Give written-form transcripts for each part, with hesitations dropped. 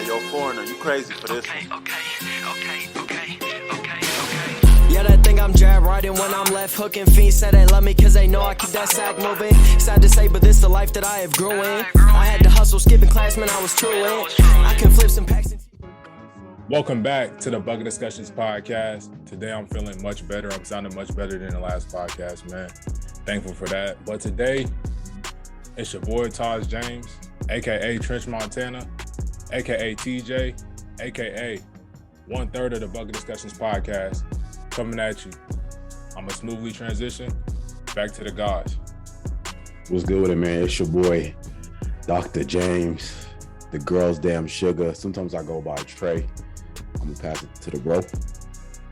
Hey, yo, foreigner, you crazy for this one. Yeah, they think I'm jab riding when I'm left hooking. Fiends say they love me cause they know I keep that sack moving. Sad to say, but this the life that I have grew in. I had to hustle, skipping class, man, I was truant. I can flip some packs and... Welcome back to the Bucket Discussions podcast. Today I'm feeling much better. I'm sounding much better than the last podcast, man. Thankful for that. But today, it's your boy Taj James, aka Trench Montana, aka TJ, aka 1/3 of the Bucket Discussions podcast, coming at you. I'm gonna smoothly transition back to the guys. What's good with it, man? It's your boy, Dr. James, the girl's damn sugar. Sometimes I go by Trey. I'm gonna pass it to the bro.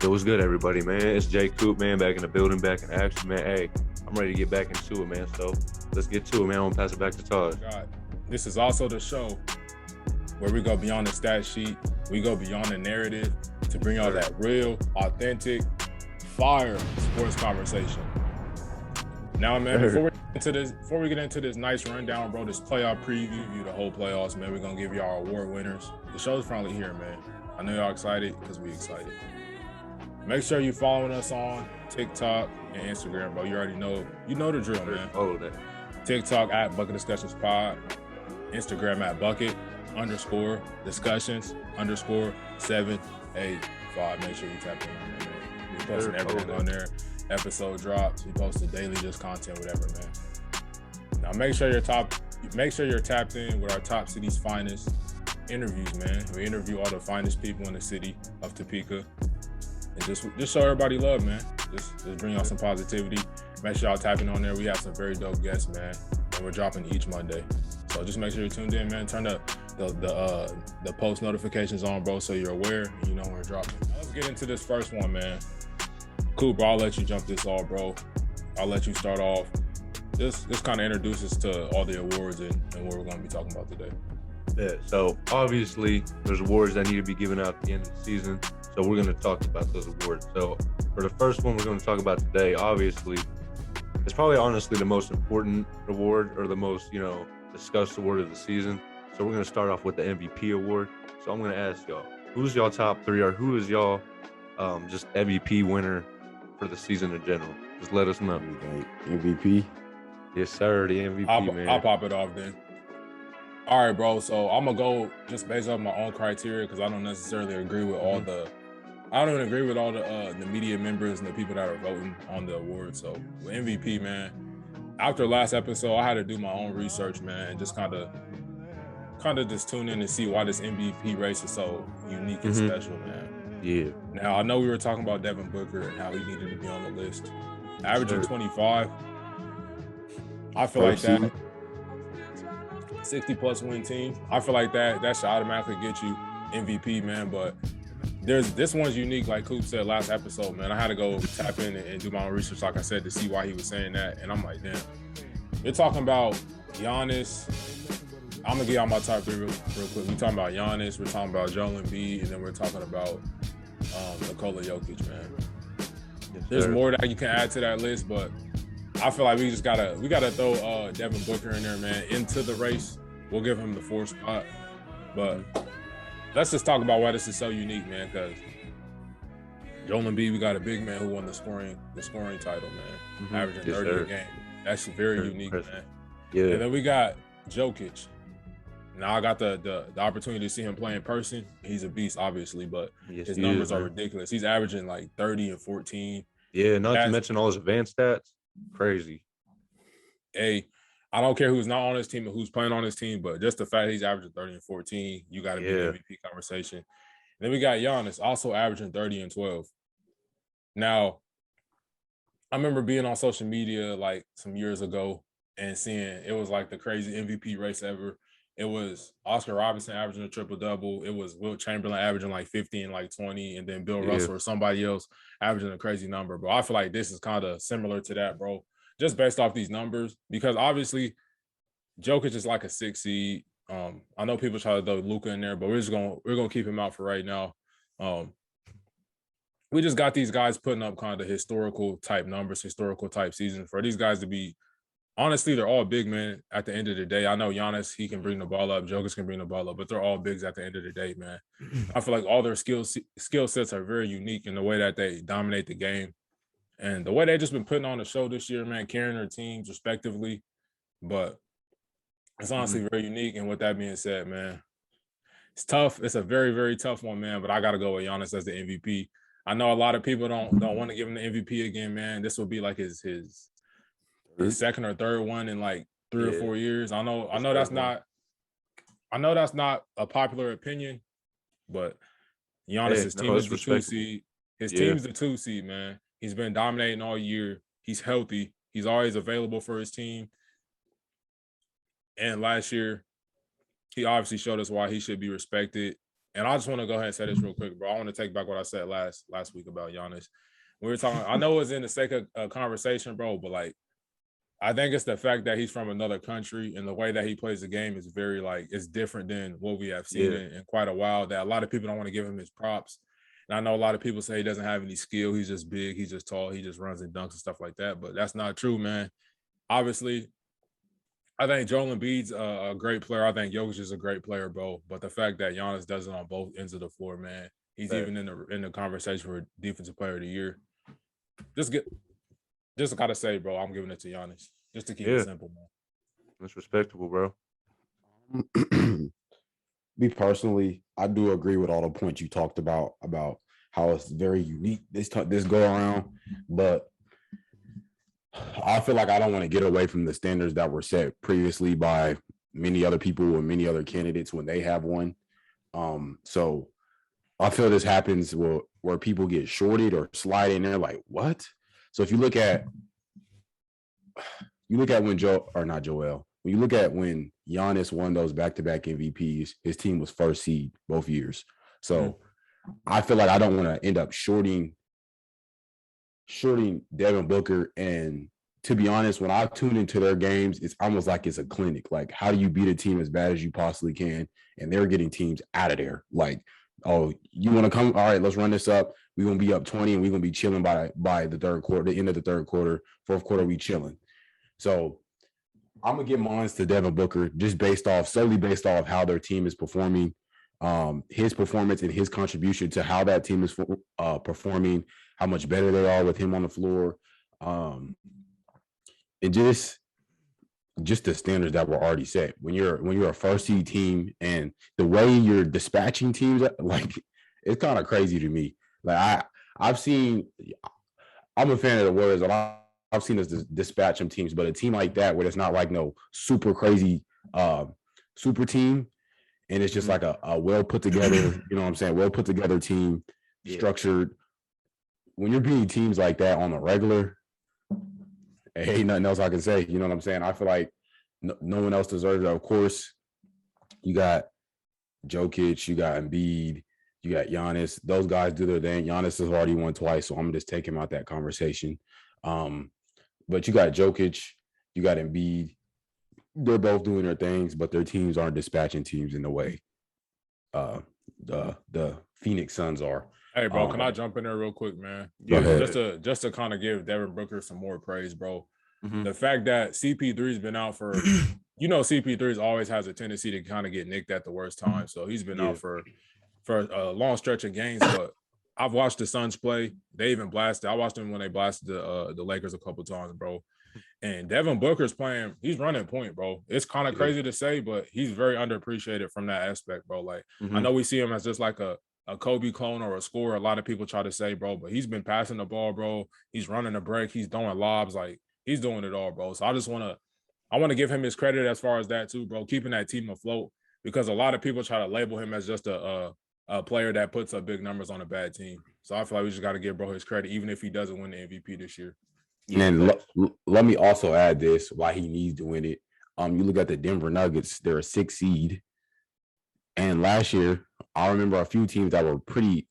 It was good, everybody, man. It's Jay Coop, man, back in the building, back in action, man. Hey, I'm ready to get back into it, man. So let's get to it, man. I'm gonna pass it back to Todd. God. This is also the show where we go beyond the stat sheet. We go beyond the narrative to bring y'all that real, authentic, fire sports conversation. Now, man, before we get into this nice rundown, bro, this playoff preview, the whole playoffs, man, we're gonna give y'all award winners. The show's finally here, man. I know y'all excited because we excited. Make sure you following us on TikTok and Instagram, bro. You already know, the drill, man. Follow that. TikTok at Bucket Discussions Pod, Instagram at Bucket_discussions_785. Make sure you tap in on there, man. We posting everything on there. Episode drops. We post the daily, just content, whatever, man. Now make sure you're tapped in with our top city's finest interviews, man. We interview all the finest people in the city of Topeka, and just show everybody love, man. Just bring y'all some positivity. Make sure y'all tapping on there. We have some very dope guests, man, and we're dropping each Monday. So just make sure you're tuned in, man. Turn the post notifications on, bro, so you're aware and you know when we're dropping. Now let's get into this first one, man. Cool, bro. I'll let you jump this off, bro. I'll let you start off. This kind of introduces to all the awards and what we're going to be talking about today. Yeah, so obviously there's awards that need to be given out at the end of the season. So we're going to talk about those awards. So for the first one we're going to talk about today, obviously, it's probably honestly the most important award or the most, discussed award of the season. So we're going to start off with the MVP award. So I'm going to ask y'all, who's y'all top three or who is y'all just MVP winner for the season in general? Just let us know. MVP? Yes, sir. The MVP, man. I'll pop it off then. All right, bro. So I'm gonna go just based on my own criteria because I don't necessarily agree with all the. I don't even agree with all the media members and the people that are voting on the award. So with MVP, man, after last episode, I had to do my own research, man, and just kind of just tune in to see why this MVP race is so unique and special, man. Yeah. Now I know we were talking about Devin Booker and how he needed to be on the list, averaging 25. I feel like that 60+ win team. I feel like that should automatically get you MVP, man. But this one's unique, like Coop said last episode, man. I had to go tap in and do my own research, like I said, to see why he was saying that. And I'm like, damn. You're talking about Giannis. I'm gonna give y'all my top three real quick. We're talking about Giannis, we're talking about Joel Embiid, and then we're talking about Nikola Jokic, man. Yes, There's sir. more that you can add to that list, but I feel like we gotta throw Devin Booker in there, man, into the race. We'll give him the 4th spot, but let's just talk about why this is so unique, man. Because Joel Embiid, we got a big man who won the scoring title, man, averaging 30 a game. That's very unique, man. Yeah. And then we got Jokic. Now I got the opportunity to see him play in person. He's a beast, obviously, but his numbers are ridiculous. He's averaging like 30 and 14. Yeah, not to mention all his advanced stats. Crazy. Hey, I don't care who's not on his team or who's playing on his team, but just the fact he's averaging 30 and 14, you got to be in the MVP conversation. And then we got Giannis also averaging 30 and 12. Now, I remember being on social media like some years ago and seeing it was like the crazy MVP race ever. It was Oscar Robertson averaging a triple-double. It was Wilt Chamberlain averaging like 50 and like 20, and then Bill Russell or somebody else averaging a crazy number. But I feel like this is kind of similar to that, bro, just based off these numbers, because obviously Jokic is like a 6 seed. I know people try to throw Luka in there, but we're gonna keep him out for right now. We just got these guys putting up kind of historical type numbers, historical type seasons. For these guys to be honestly, they're all big men at the end of the day. I know Giannis, he can bring the ball up. Jokic can bring the ball up, but they're all bigs at the end of the day, man. I feel like all their skill sets are very unique in the way that they dominate the game. And the way they just been putting on the show this year, man, carrying their teams respectively. But it's honestly very unique. And with that being said, man, it's tough. It's a very, very tough one, man. But I got to go with Giannis as the MVP. I know a lot of people don't want to give him the MVP again, man. This will be like his second or third one in like 3 or 4 years. I know that's not a popular opinion, but Giannis' team is the 2 seed. His team's the 2 seed, man. He's been dominating all year. He's healthy. He's always available for his team. And last year, he obviously showed us why he should be respected. And I just want to go ahead and say this real quick, bro. I want to take back what I said last week about Giannis. We were talking, I know it's in the sake of conversation, bro, but like, I think it's the fact that he's from another country and the way that he plays the game is very like, it's different than what we have seen in quite a while, that a lot of people don't want to give him his props. And I know a lot of people say he doesn't have any skill. He's just big. He's just tall. He just runs and dunks and stuff like that. But that's not true, man. Obviously, I think Joel Embiid's a great player. I think Jokic is a great player, bro. But the fact that Giannis does it on both ends of the floor, man, he's even in the conversation for Defensive Player of the Year. Just gotta say, bro, I'm giving it to Giannis. Just to keep it simple, man. That's respectable, bro. Me personally, I do agree with all the points you talked about how it's very unique this go around, but I feel like I don't want to get away from the standards that were set previously by many other people or many other candidates when they have one. So I feel this happens where people get shorted or slide in there like, what? So if you look at when when you look at when Giannis won those back-to-back MVPs, his team was first seed both years. So I feel like I don't want to end up shorting Devin Booker. And to be honest, when I tune into their games, it's almost like it's a clinic. Like, how do you beat a team as bad as you possibly can? And they're getting teams out of there. Like, oh, you want to come? All right, let's run this up. We're going to be up 20 and we're going to be chilling by the third quarter, the end of the third quarter, fourth quarter, we chilling. So I'm going to give mine to Devin Booker just solely based off how their team is performing, his performance and his contribution to how that team is performing, how much better they are with him on the floor. And just the standards that were already set. When you're a first seed team and the way you're dispatching teams, like, it's kind of crazy to me. Like I'm a fan of the Warriors, and I've seen us dispatch them teams, but a team like that where it's not like no super crazy super team, and it's just like a well put together, you know what I'm saying, well put together team, structured. When you're beating teams like that on the regular, ain't nothing else I can say. You know what I'm saying? I feel like no one else deserves it. Of course, you got Jokic, you got Embiid, you got Giannis. Those guys do their thing. Giannis has already won twice, so I'm gonna just take him out that conversation. But you got Jokic, you got Embiid. They're both doing their things, but their teams aren't dispatching teams in the way the Phoenix Suns are. Hey, bro, can I jump in there real quick, man? Just to kind of give Devin Booker some more praise, bro. The fact that CP3's been out for, CP3's always has a tendency to kind of get nicked at the worst time. So he's been out for a long stretch of games, but I've watched the Suns play. They even blasted. I watched them when they blasted the Lakers a couple times, bro. And Devin Booker's playing. He's running point, bro. It's kind of crazy to say, but he's very underappreciated from that aspect, bro. Like, I know we see him as just like a Kobe clone or a scorer. A lot of people try to say, bro, but he's been passing the ball, bro. He's running a break. He's throwing lobs. Like, he's doing it all, bro. So I want to give him his credit as far as that too, bro. Keeping that team afloat, because a lot of people try to label him as just a player that puts up big numbers on a bad team. So I feel like we just got to give bro his credit, even if he doesn't win the MVP this year. And then let me also add this, why he needs to win it. You look at the Denver Nuggets, they're a 6th seed. And last year, I remember a few teams that were pretty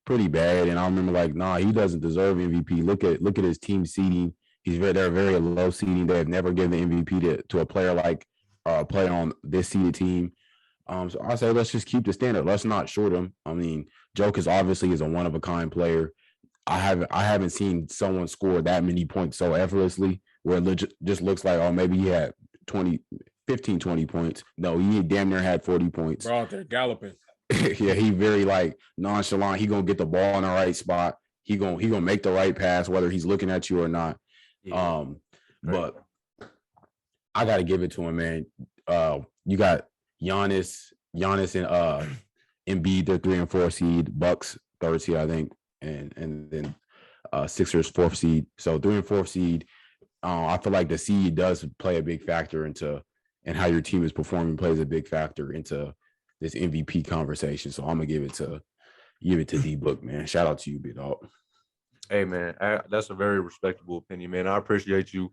bad. And I remember like, nah, he doesn't deserve MVP. Look at his team seeding. They're very low seeding. They have never given the MVP to a player like a player on this seeded team. So I say let's just keep the standard. Let's not short him. I mean, Jokic obviously is a one of a kind player. I haven't seen someone score that many points so effortlessly where it just looks like, oh, maybe he had 20 points. No, he damn near had 40 points. Bro, out there galloping. Yeah, he very like nonchalant. He gonna get the ball in the right spot. He gonna make the right pass, whether he's looking at you or not. Yeah. But I gotta give it to him, man. You got Giannis and Embiid, they're 3 and 4 seed, Bucks 3rd seed, I think, and then Sixers 4th seed. So 3 and 4 seed. I feel like the seed does play a big factor into and how your team is performing plays a big factor into this MVP conversation. So I'm gonna give it to D Book, man. Shout out to you, big dog. Hey, man, that's a very respectable opinion, man. I appreciate you,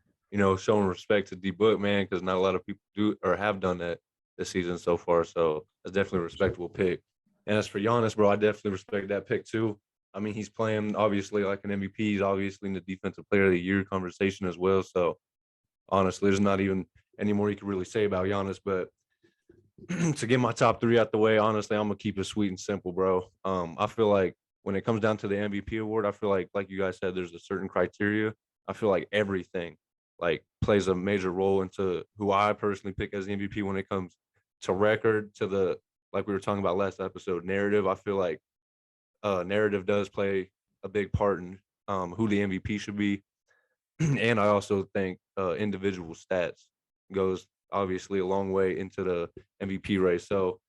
showing respect to D Book, man, because not a lot of people do or have done that this season so far. So that's definitely a respectable pick. And as for Giannis, bro, I definitely respect that pick too. I mean, he's playing obviously like an MVP. He's obviously in the Defensive Player of the Year conversation as well. So honestly, there's not even any more you can really say about Giannis. But to get my top 3 out the way, honestly, I'm gonna keep it sweet and simple, bro. I feel like when it comes down to the MVP award, I feel like you guys said, there's a certain criteria. I feel like everything plays a major role into who I personally pick as the MVP when it comes to record, to the, like we were talking about last episode, narrative. I feel like narrative does play a big part in who the MVP should be. And I also think individual stats goes obviously a long way into the MVP race. So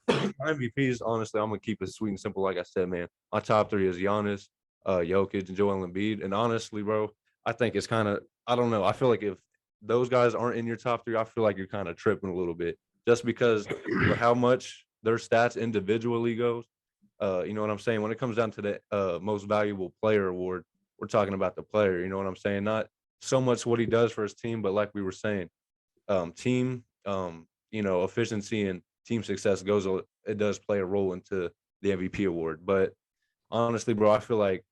my MVPs, honestly, I'm gonna keep it sweet and simple. Like I said, man, my top 3 is Giannis, Jokic, and Joel Embiid. And honestly, bro, I think it's kind of, I don't know. I feel like if those guys aren't in your top 3, I feel like you're kind of tripping a little bit, just because for how much their stats individually goes. You know what I'm saying? When it comes down to the most valuable player award, we're talking about the player. You know what I'm saying? Not so much what he does for his team, but like we were saying, team, efficiency and team success it does play a role into the MVP award. But honestly, bro, I feel like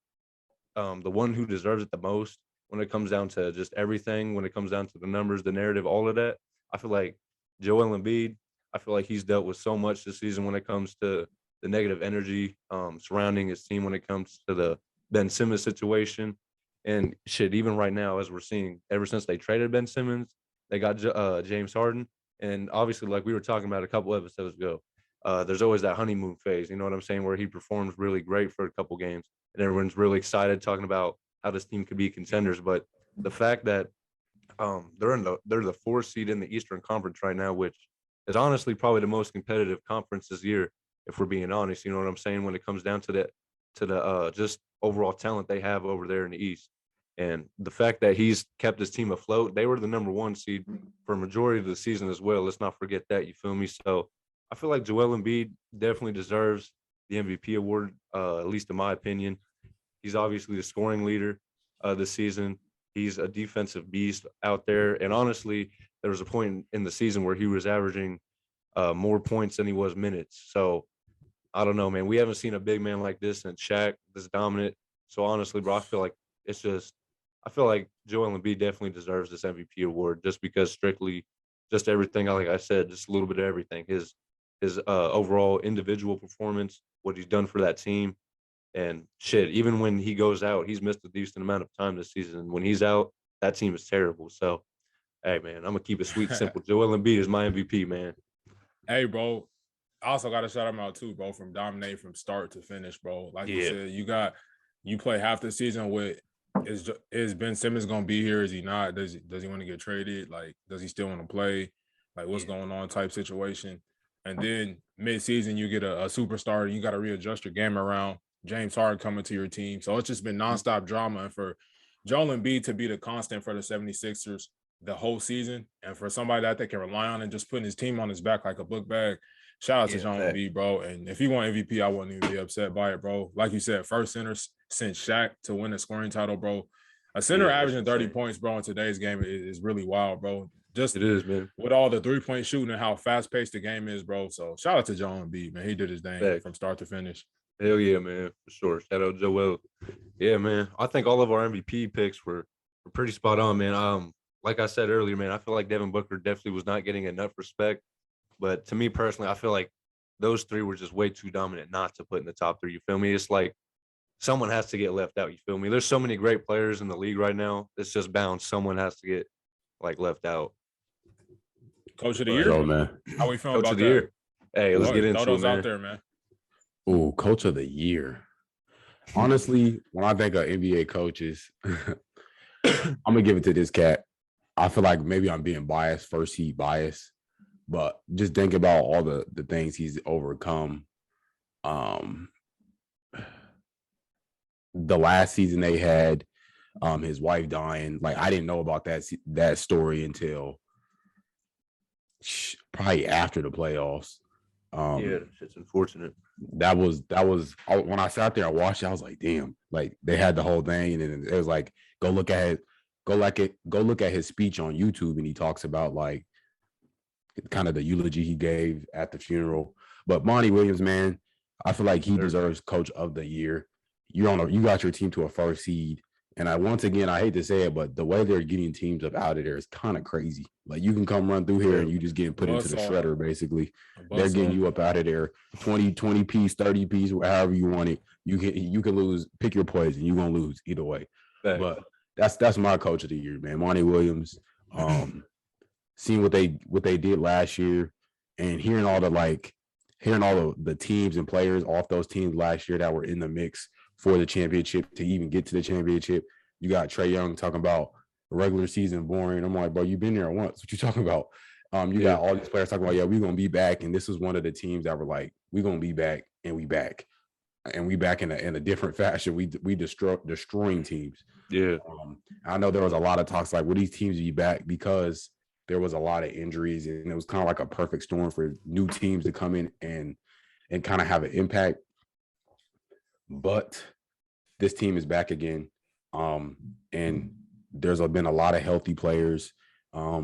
the one who deserves it the most when it comes down to just everything, when it comes down to the numbers, the narrative, all of that, I feel like Joel Embiid. I feel like he's dealt with so much this season when it comes to the negative energy surrounding his team, when it comes to the Ben Simmons situation. And shit, even right now, as we're seeing, ever since they traded Ben Simmons, they got James Harden. And obviously, like we were talking about a couple episodes ago, there's always that honeymoon phase, you know what I'm saying, where he performs really great for a couple games and everyone's really excited talking about how this team could be contenders. But the fact that they're the 4th seed in the Eastern Conference right now, which is honestly probably the most competitive conference this year, if we're being honest, you know what I'm saying, when it comes down to the just overall talent they have over there in the East. And the fact that he's kept his team afloat, they were the number 1 seed for a majority of the season as well. Let's not forget that, you feel me? So I feel like Joel Embiid definitely deserves the MVP award, at least in my opinion. He's obviously the scoring leader this season. He's a defensive beast out there. And honestly, there was a point in the season where he was averaging more points than he was minutes. So I don't know, man. We haven't seen a big man like this since Shaq, this dominant. So honestly, bro, I feel like Joel Embiid definitely deserves this MVP award, just because strictly just everything, like I said, just a little bit of everything. His overall individual performance, what he's done for that team, and shit, even when he goes out, he's missed a decent amount of time this season. When he's out, that team is terrible. So, hey, man, I'm going to keep it sweet and simple. Joel Embiid is my MVP, man. Hey, bro, I also got to shout him out too, bro, from dominating from start to finish, bro. Like you said, you play half the season with, is Ben Simmons going to be here? Is he not? Does he want to get traded? Like, does he still want to play? Like, what's going on type situation? And then mid-season, you get a superstar, and you got to readjust your game around James Harden coming to your team. So it's just been nonstop drama. And for Joel Embiid to be the constant for the 76ers the whole season, and for somebody that they can rely on and just putting his team on his back like a book bag, shout out to Joel Embiid, bro. And if he won MVP, I wouldn't even be upset by it, bro. Like you said, first center since Shaq to win a scoring title, bro. A center averaging 30 points, bro, in today's game is really wild, bro. It is, man. With all the three-point shooting and how fast-paced the game is, bro. So shout out to Joel Embiid, man. He did his thing from start to finish. Hell yeah, man, for sure. Shout out Joel. Yeah, man. I think all of our MVP picks were pretty spot on, man. Like I said earlier, man, I feel like Devin Booker definitely was not getting enough respect. But to me personally, I feel like those 3 were just way too dominant not to put in the top 3. You feel me? It's like someone has to get left out. You feel me? There's so many great players in the league right now. It's just bound. Someone has to get left out. Coach of the year, man. How we feeling Coach about of the that? year. Hey, let's get into throw it, those man. out there, man. Ooh, coach of the year. Honestly, when I think of NBA coaches, I'm gonna give it to this cat. I feel like maybe I'm being biased, first heat bias, but just think about all the things he's overcome. The last season they had, his wife dying. Like I didn't know about that story until probably after the playoffs. Yeah, it's unfortunate. That was when I sat there and watched it, I was like, damn, like they had the whole thing, and then it was like, go look at his speech on YouTube, and he talks about like kind of the eulogy he gave at the funeral. But Monty Williams, man, I feel like he deserves coach of the year. You got your team to a first seed. And once again, I hate to say it, but the way they're getting teams up out of there is kind of crazy. Like you can come run through here and you just getting put into the shredder, basically. They're getting you up out of there. 20 piece, 30 piece, however you want it. You can lose, pick your poison. You're gonna lose either way. Thanks. But that's my coach of the year, man. Monty Williams. Seeing what they did last year and hearing all the teams and players off those teams last year that were in the mix for the championship to even get to the championship. You got Trae Young talking about regular season boring. I'm like, bro, you've been there once. What you talking about? You got all these players talking about, yeah, we're going to be back. And this was one of the teams that were like, we're going to be back and we back. And we back in a different fashion. We destroying teams. Yeah. I know there was a lot of talks like, will these teams be back? Because there was a lot of injuries and it was kind of like a perfect storm for new teams to come in and kind of have an impact. But this team is back again. And there's been a lot of healthy players. I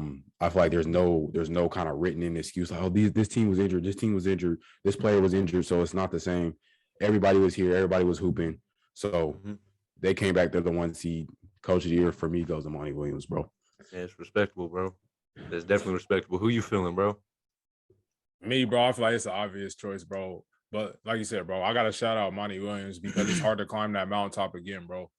feel like there's no kind of written in excuse like, oh, this team was injured, this player was injured, so it's not the same. Everybody was here, everybody was hooping. So they came back. They're the 1 seed. Coach of the year for me goes to Monty Williams, bro. Yeah, it's respectable, bro. It's definitely respectable. Who you feeling, bro? Me, bro. I feel like it's an obvious choice, bro. But like you said, bro, I got to shout out Monty Williams because it's hard to climb that mountaintop again, bro.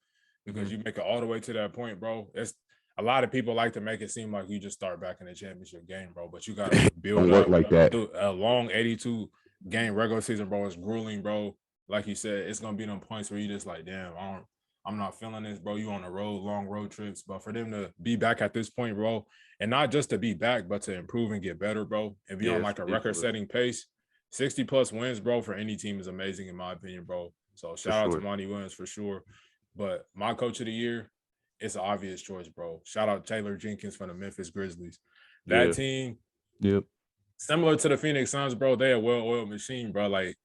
Because you make it all the way to that point, bro. It's a lot of people like to make it seem like you just start back in the championship game, bro. But you got to build up like that. A long 82 game regular season, bro. It's grueling, bro. Like you said, it's gonna be them points where you just like, damn, I'm not feeling this, bro. You on the road, long road trips. But for them to be back at this point, bro, and not just to be back, but to improve and get better, bro, and be on like a record-setting pace. 60-plus wins, bro, for any team is amazing in my opinion, bro. So shout out to Monty Williams for sure. But my coach of the year, it's an obvious choice, bro. Shout out Taylor Jenkins from the Memphis Grizzlies. That team, similar to the Phoenix Suns, bro, they a well-oiled machine, bro. Like,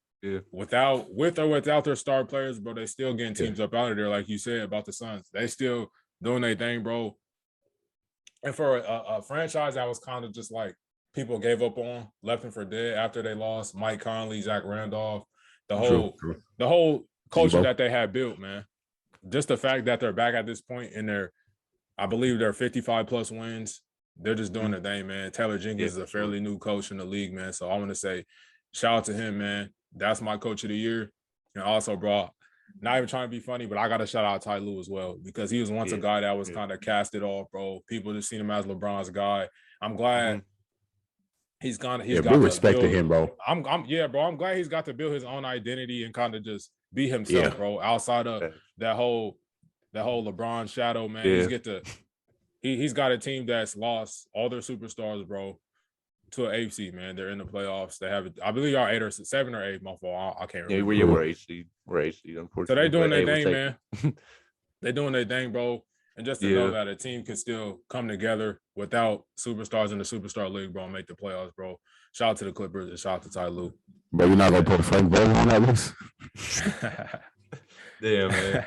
with or without their star players, bro, they still getting teams up out of there, like you said about the Suns. They still doing their thing, bro. And for a franchise that was kind of just like people gave up on, left them for dead after they lost Mike Conley, Zach Randolph, the whole culture that they had built, man. Just the fact that they're back at this point in I believe they're 55-plus wins. They're just doing their thing, man. Taylor Jenkins is a fairly new coach in the league, man. So I want to say shout out to him, man. That's my coach of the year. And also, bro, not even trying to be funny, but I got to shout out Ty Lue as well because he was once a guy that was kind of casted off, bro. People just seen him as LeBron's guy. I'm glad he's got respect to him, bro. I'm glad he's got to build his own identity and kind of just be himself, bro. Outside of that whole LeBron shadow, man. He's got a team that's lost all their superstars, bro, to an 8 seed, man. They're in the playoffs. They have I believe y'all 8 or 7 or 8, my fault. I can't remember. Yeah, we're 8 seed. We're 8 seed, unfortunately. So they doing their thing, man. They doing their thing, bro. And just to know that a team can still come together without superstars in the superstar league, bro, and make the playoffs, bro. Shout out to the Clippers and shout out to Ty Lue. Bro, you're not gonna put Frank Vogel on that list? Damn, man.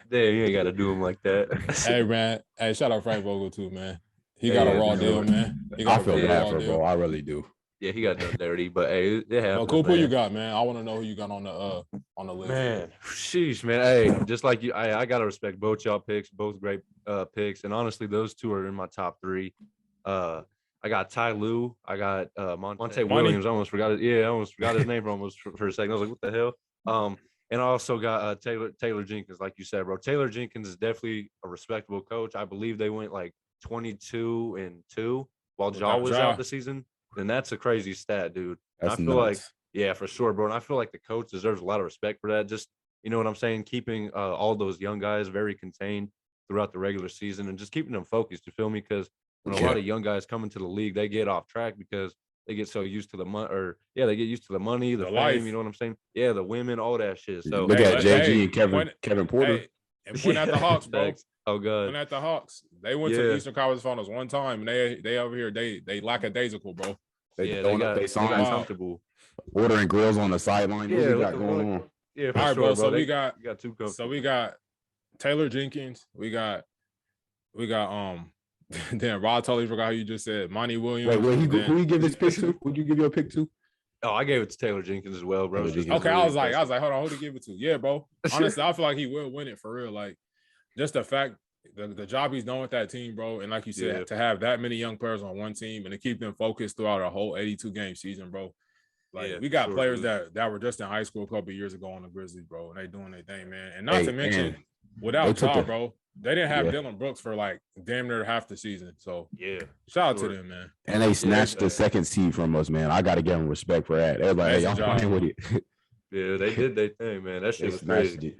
Damn, you ain't got to do him like that. Hey, man. Hey, shout out Frank Vogel, too, man. He got a raw deal, man. I feel bad for bro. I really do. Yeah, he got done dirty, but hey, it happens. Well, Coop, who you got, man? I want to know who you got on the list. Man, sheesh, man. Hey, just like you, I gotta respect both y'all picks, both great picks, and honestly, those two are in my top 3. I got Ty Lue. I got Monte Williams. I almost forgot it. Yeah, I almost forgot his name for a second. I was like, what the hell? And I also got Taylor Jenkins, like you said, bro. Taylor Jenkins is definitely a respectable coach. I believe they went like 22-2 while Ja was out the season. And that's a crazy stat, dude. That's I feel nuts. like, yeah, for sure, bro. And I feel like the coach deserves a lot of respect for that. Just, you know what I'm saying? Keeping all those young guys very contained throughout the regular season and just keeping them focused, you feel me? Because when a lot of young guys come into the league, they get off track because they get so used to the money, they get used to the money, the fame, life. you know what I'm saying? Yeah, the women, all that shit. So look at JG and Kevin Porter. And point at the Hawks, bro. Oh god. Point at the Hawks. They went to the Eastern Conference Finals one time, and they over here, they lackadaisical, bro. They got comfortable. Ordering grills on the sideline. What we got going on? Yeah, for all right, sure, bro. So we got two comfortable. So we got Taylor Jenkins. We got Damn, Rod totally forgot how you just said Monty Williams. Wait, who you give this pick to? Would you give your pick to? Oh, I gave it to Taylor Jenkins as well, bro. Okay, I was like, hold on, who to give it to? Yeah, bro. Honestly, I feel like he will win it for real. Like, just the fact, the job he's done with that team, bro. And like you said, to have that many young players on one team and to keep them focused throughout a whole 82-game season, bro. Like, we got players that were just in high school a couple of years ago on the Grizzlies, bro, and they doing their thing, man. And not to mention, without Ja, bro, they didn't have Dylan Brooks for like damn near half the season. So shout out to them, man. And they snatched the second seed from us, man. I got to give them respect for that. They're like, hey, I'm playing with it. Yeah, they did their thing, man. That shit was crazy.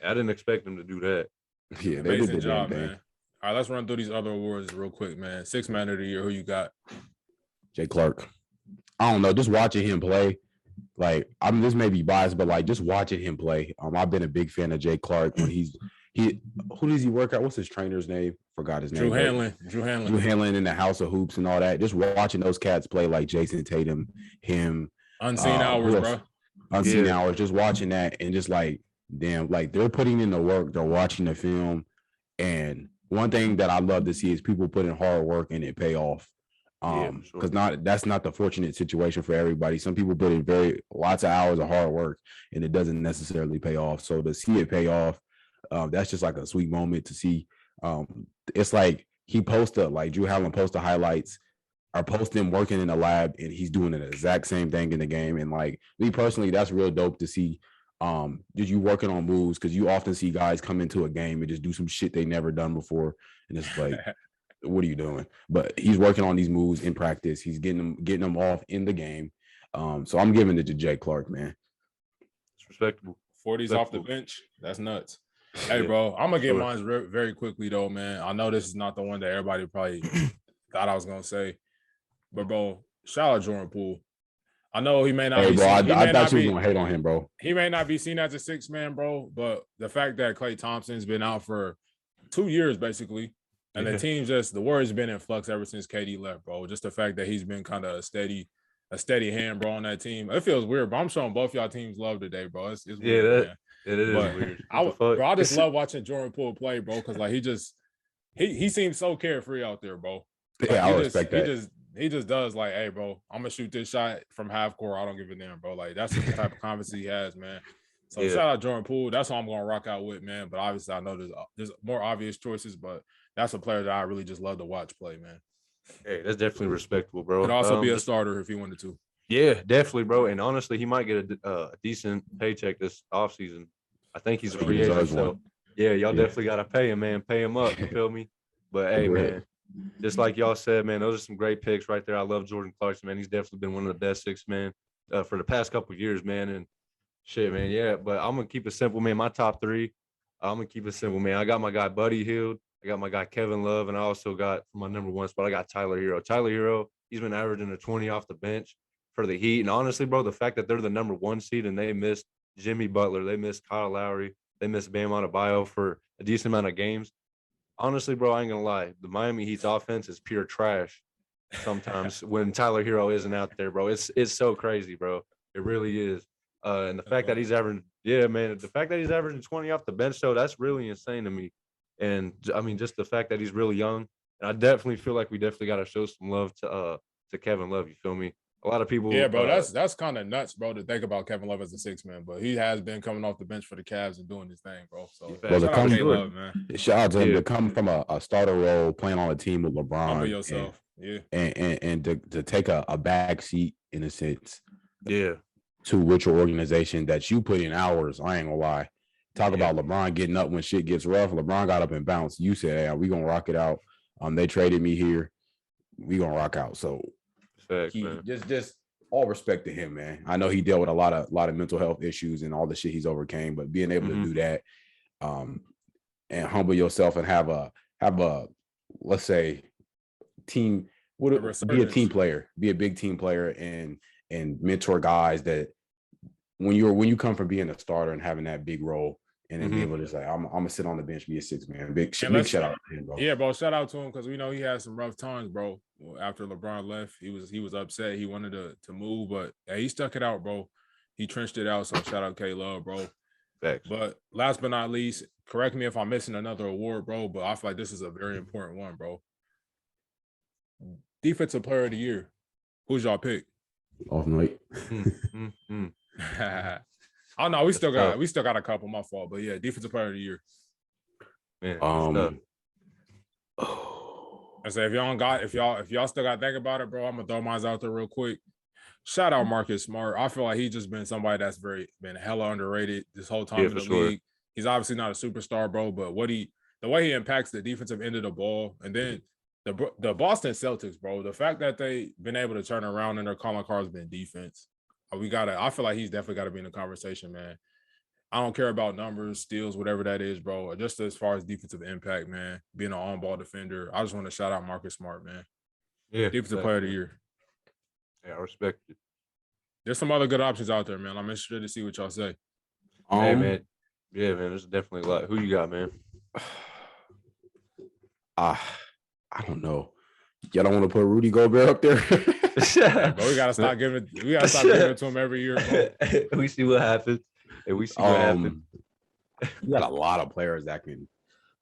I didn't expect them to do that. Yeah, they amazing did the job, thing. Man. All right, let's run through these other awards real quick, man. Sixth man of the year, who you got? Jay Clark. I don't know, just watching him play. Like, this may be biased, but like just watching him play. I've been a big fan of Jay Clark when who does he work out? What's his trainer's name? Forgot his name. Drew Hanlon in the House of Hoops and all that. Just watching those cats play like Jason Tatum, him. Unseen hours, bro. Unseen hours. Just watching that and just like, damn, like they're putting in the work. They're watching the film. And one thing that I love to see is people put in hard work and it pay off. Because that's not the fortunate situation for everybody. Some people put in lots of hours of hard work and it doesn't necessarily pay off. So to see it pay off, that's just like a sweet moment to see. It's like Drew Hanlon posted highlights or post him working in the lab and he's doing the exact same thing in the game. And like me personally, that's real dope to see. Just you working on moves, because you often see guys come into a game and just do some shit they never done before. And it's like, what are you doing? But he's working on these moves in practice. He's getting them off in the game. So I'm giving it to Jay Clark, man. It's respectable. 40s off the bench. That's nuts. Hey, bro, I'm going to get mine very quickly, though, man. I know this is not the one that everybody probably thought I was going to say. But, bro, shout out Jordan Poole. I know he may not be bro, I thought you were going to hate on him, bro. He may not be seen as a sixth man, bro, but the fact that Klay Thompson's been out for 2 years, basically, and the team the word's been in flux ever since KD left, bro. Just the fact that he's been kind of a steady hand, bro, on that team. It feels weird, but I'm showing both y'all teams love today, bro. It's weird, man. It is weird. I just love watching Jordan Poole play, bro, because like he seems so carefree out there, bro. Like, I respect that. He just does like, hey, bro, I'm gonna shoot this shot from half court. I don't give a damn, bro. Like that's the type of confidence he has, man. So shout out Jordan Poole. That's what I'm gonna rock out with, man. But obviously, I know there's more obvious choices, but that's a player that I really just love to watch play, man. Hey, that's definitely respectable, bro. Could also be a starter if he wanted to. Yeah, definitely, bro. And honestly, he might get a decent paycheck this offseason. I think he's a free agent, so y'all definitely gotta pay him, man. Pay him up, you feel me? But hey, man, just like y'all said, man, those are some great picks right there. I love Jordan Clarkson, man. He's definitely been one of the best six men for the past couple of years, man. And shit, man, but I'm gonna keep it simple, man. My top three, I'm gonna keep it simple, man. I got my guy Buddy Hield, I got my guy Kevin Love, and I also got for my number one spot, I got Tyler Hero. Tyler Hero, he's been averaging a 20 off the bench for the Heat. And honestly, bro, the fact that they're the number one seed and they missed Jimmy Butler, they missed Kyle Lowry, they missed Bam Adebayo for a decent amount of games. Honestly, bro, I ain't gonna lie. The Miami Heat's offense is pure trash sometimes when Tyler Hero isn't out there, bro. It's so crazy, bro. It really is. And the fact that he's averaging, the fact that he's averaging 20 off the bench, though, that's really insane to me. And I mean, just the fact that he's really young. And I definitely feel like we definitely got to show some love to Kevin Love. You feel me? A lot of people. Yeah, bro, that's kind of nuts, bro, to think about Kevin Love as a six man, but he has been coming off the bench for the Cavs and doing his thing, bro. So shout out to him to come from a starter role, playing on a team with LeBron. Humble yourself, and to take a back seat in a sense. Yeah, to with your organization that you put in hours. I ain't gonna lie. Talk about LeBron getting up when shit gets rough. LeBron got up and bounced. You said, "Hey, we gonna rock it out." They traded me here. We gonna rock out. So just all respect to him, man. I know he dealt with a lot of mental health issues and all the shit he's overcame, but being able to do that, and humble yourself and have a let's say team, be a team player, be a big team player, and mentor guys that when you come from being a starter and having that big role. And then be able to say, I'm gonna sit on the bench, be a 6-man. Big shout out to him, bro. Yeah, bro. Shout out to him because we know he had some rough times, bro. After LeBron left, he was upset. He wanted to move, but he stuck it out, bro. He trenched it out. So shout out K-Love, bro. Thanks. But last but not least, correct me if I'm missing another award, bro. But I feel like this is a very important one, bro. Defensive Player of the Year. Who's y'all pick? Off night. Oh no, we still got a couple. My fault, but yeah, Defensive Player of the Year. Man, I say if y'all still got to think about it, bro, I'm gonna throw mine out there real quick. Shout out Marcus Smart. I feel like he's just been somebody that's been hella underrated this whole time in the league. He's obviously not a superstar, bro, but the way he impacts the defensive end of the ball, and then the Boston Celtics, bro, the fact that they've been able to turn around and their calling card has been defense. I feel like he's definitely got to be in the conversation, man. I don't care about numbers, steals, whatever that is, bro. Just as far as defensive impact, man, being an on-ball defender, I just want to shout out Marcus Smart, man. Yeah, Defensive Player of the Year. Yeah, I respect it. There's some other good options out there, man. I'm interested to see what y'all say. Hey, man. Yeah, man. There's definitely a lot. Who you got, man? I don't know. Y'all don't want to put Rudy Gobert up there? Yeah, bro, we gotta stop giving it to him every year, bro. We see what happens. And we see what happens. You got a lot of players that can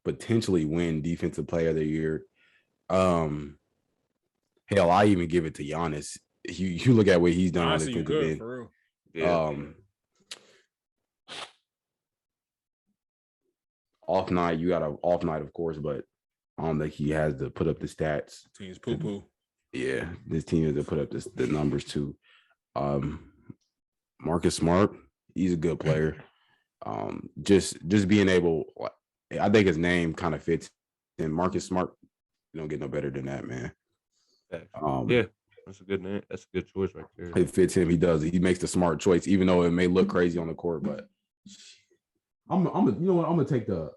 potentially win Defensive Player of the Year. Hell, I even give it to Giannis. You look at what he's done on the defensive end. For real. Yeah. Off night, you got an off night, of course, but I don't think he has to put up the stats. Team's poo-poo. Yeah, this team has to put up the numbers too. Marcus Smart, he's a good player. Just being able, I think his name kind of fits. And Marcus Smart, you don't get no better than that, man. Yeah, that's a good name. That's a good choice right there. It fits him. He does. He makes the smart choice, even though it may look crazy on the court. But I'm you know what? I'm gonna take the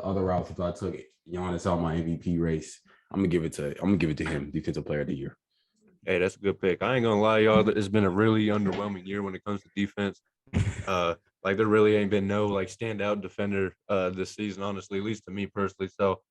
other route since I took Giannis out my MVP race. I'm gonna give it to him, Defensive Player of the Year. Hey, that's a good pick. I ain't gonna lie, y'all. It's been a really underwhelming year when it comes to defense. Like there really ain't been no like standout defender this season, honestly, at least to me personally. So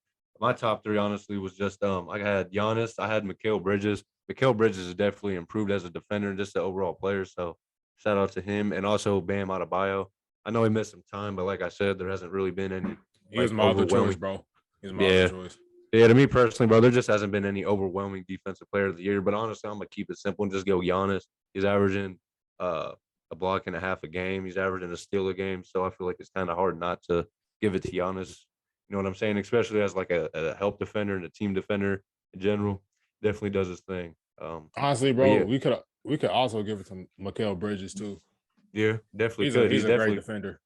my top three, honestly, was just I had Giannis, I had Mikal Bridges. Mikal Bridges has definitely improved as a defender and just an overall player. So shout out to him, and also Bam Adebayo. I know he missed some time, but like I said, there hasn't really been any. He was my other choice, bro. He's my other choice. Yeah, to me personally, bro, there just hasn't been any overwhelming defensive player of the year. But honestly, I'm gonna keep it simple and just go Giannis. He's averaging a block and a half a game. He's averaging a steal a game. So I feel like it's kind of hard not to give it to Giannis. You know what I'm saying? Especially as like a help defender and a team defender in general. Definitely does his thing. Honestly, bro, yeah. we could also give it to Mikal Bridges too. Yeah, definitely. He's a great defender.